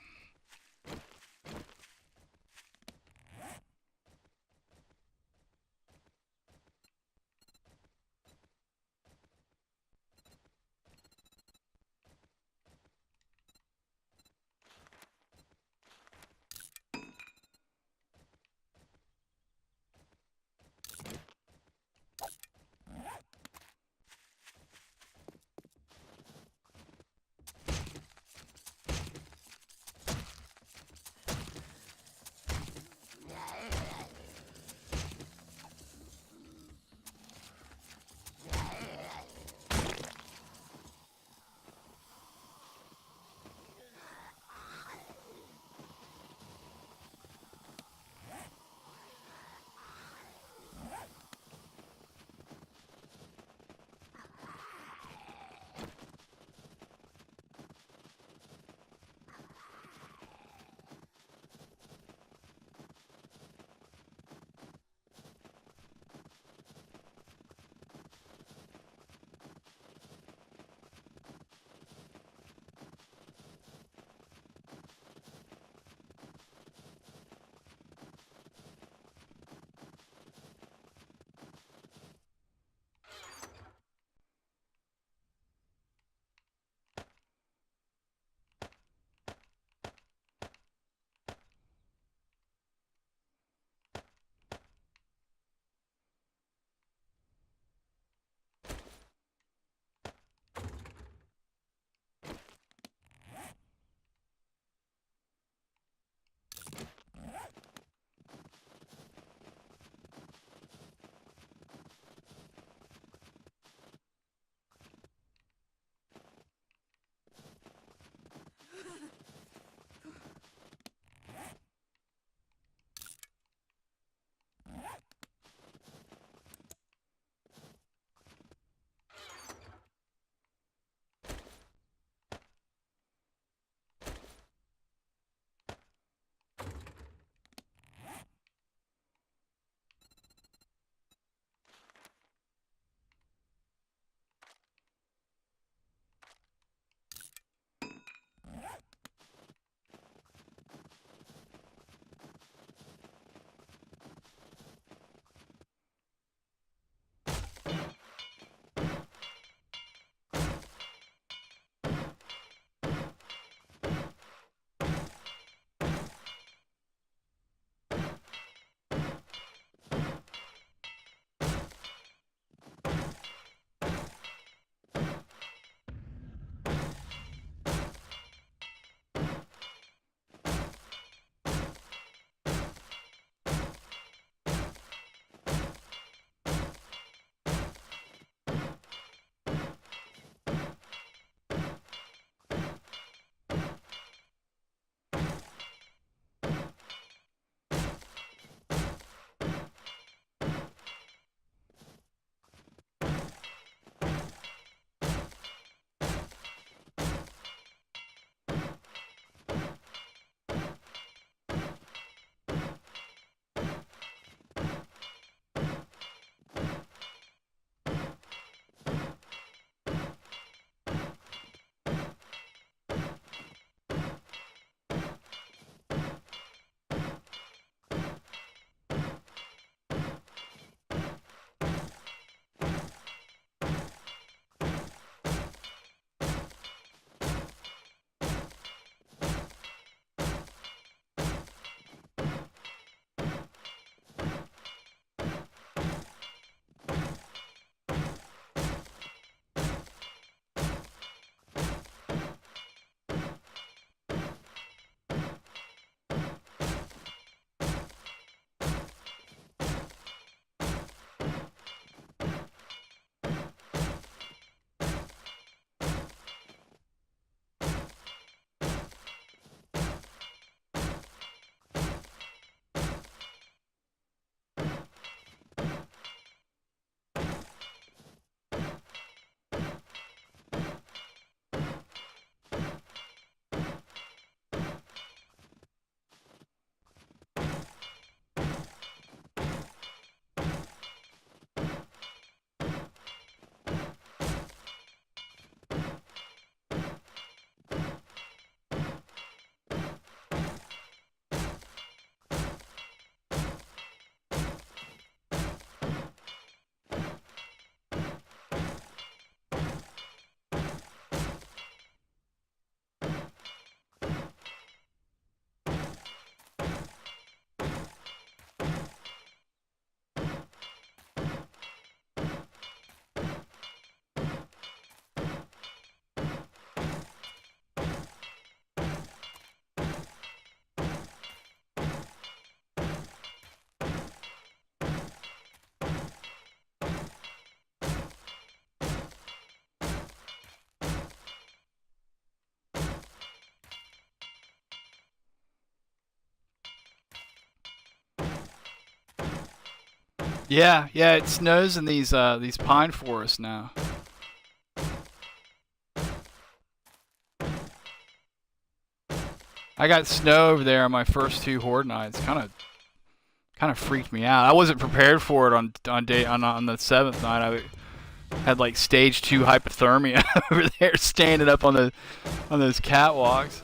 Yeah, yeah, it snows in these pine forests now. I got snow over there on my first two Horde nights. Kind of freaked me out. I wasn't prepared for it on the seventh night. I had like stage 2 hypothermia over there, standing up on those catwalks.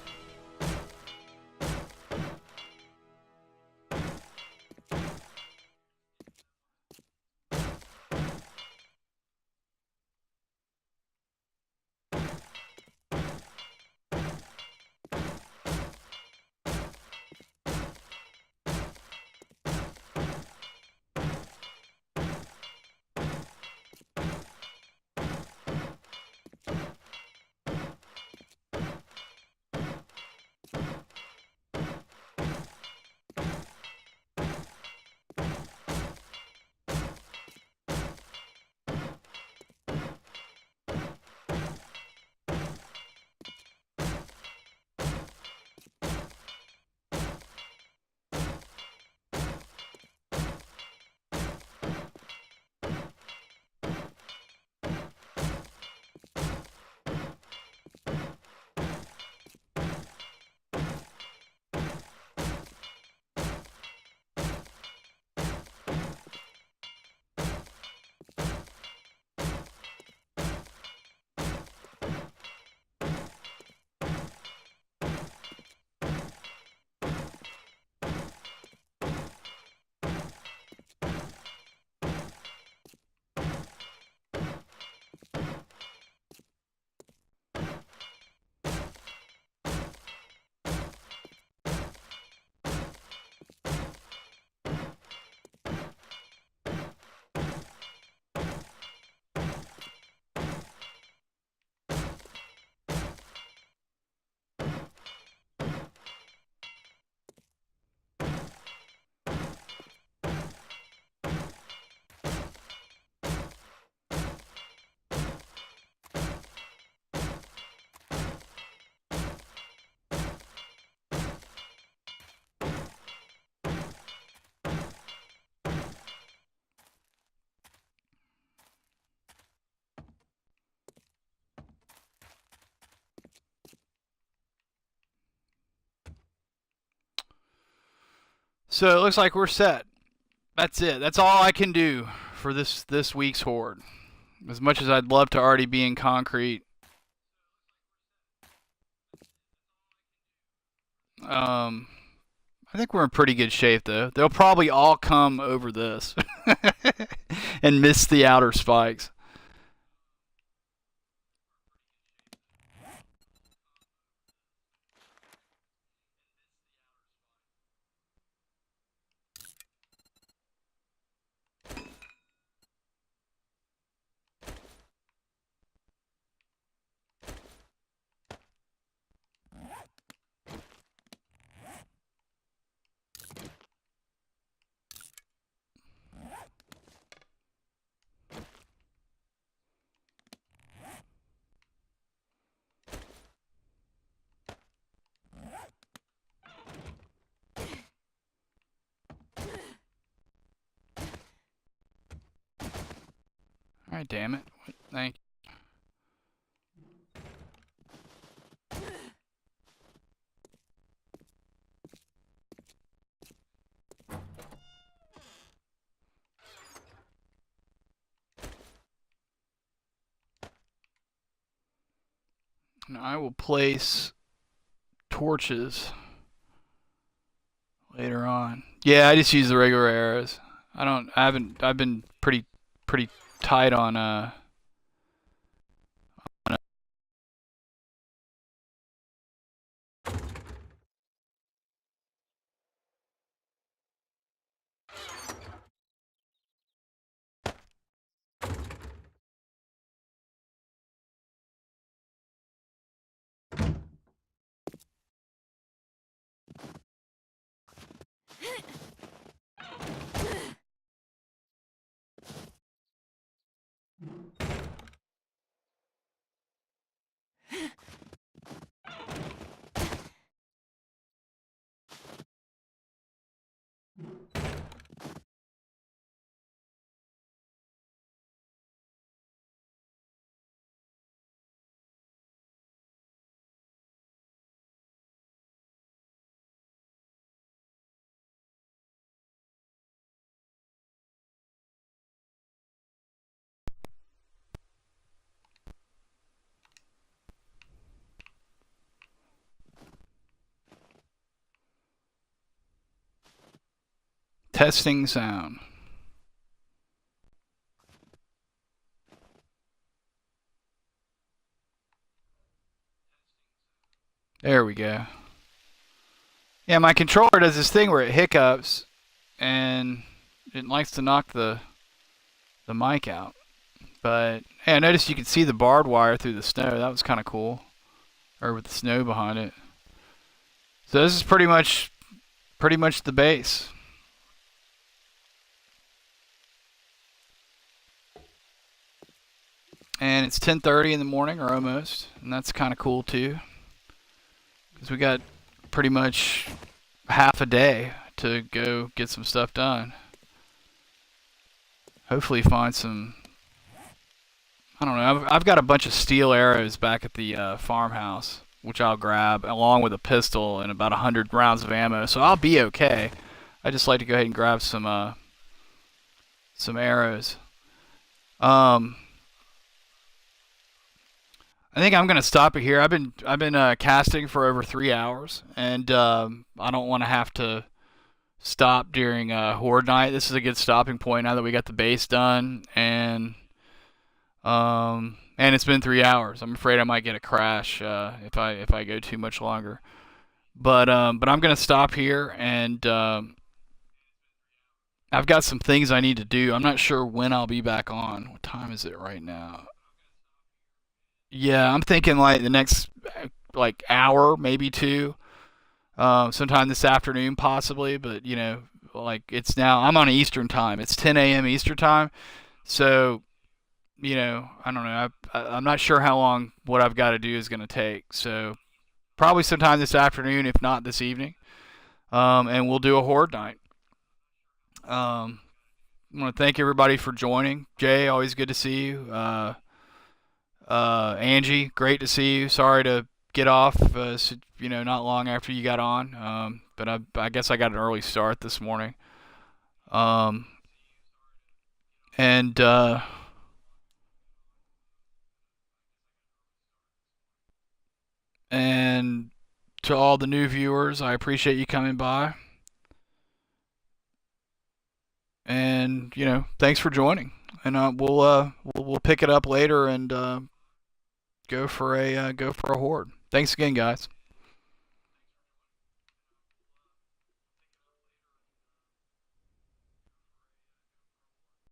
So it looks like we're set. That's it. That's all I can do for this week's Horde. As much as I'd love to already be in concrete, um, I think we're in pretty good shape though. They'll probably all come over this and miss the outer spikes. All right, damn it. Thank you. Now I will place torches later on. Yeah, I just use the regular arrows. I don't. I haven't. I've been pretty tight on Testing sound. There we go. Yeah, my controller does this thing where it hiccups and it likes to knock the mic out. But hey, I noticed you could see the barbed wire through the snow. That was kind of cool. Or with the snow behind it. So this is pretty much the base. And it's 10:30 in the morning, or almost, and that's kind of cool too, because we got pretty much half a day to go get some stuff done. Hopefully find some, I don't know, I've got a bunch of steel arrows back at the farmhouse, which I'll grab, along with a pistol and about 100 rounds of ammo, so I'll be okay. I just like to go ahead and grab some arrows. I think I'm gonna stop it here. I've been casting for over 3 hours, and I don't want to have to stop during Horde night. This is a good stopping point now that we got the base done, and it's been 3 hours. I'm afraid I might get a crash if I go too much longer. But I'm gonna stop here, and I've got some things I need to do. I'm not sure when I'll be back on. What time is it right now? Yeah, I'm thinking like the next like hour, maybe two. Sometime this afternoon, possibly. But like it's now. I'm on Eastern time. It's 10 a.m. Eastern time. So I don't know. I'm not sure how long what I've got to do is going to take. So probably sometime this afternoon, if not this evening. And we'll do a Horde night. I want to thank everybody for joining. Jay, always good to see you. Angie, great to see you. Sorry to get off, not long after you got on. But I guess I got an early start this morning. Um, and and to all the new viewers, I appreciate you coming by. And thanks for joining. And we'll pick it up later and go for a horde. Thanks again, guys.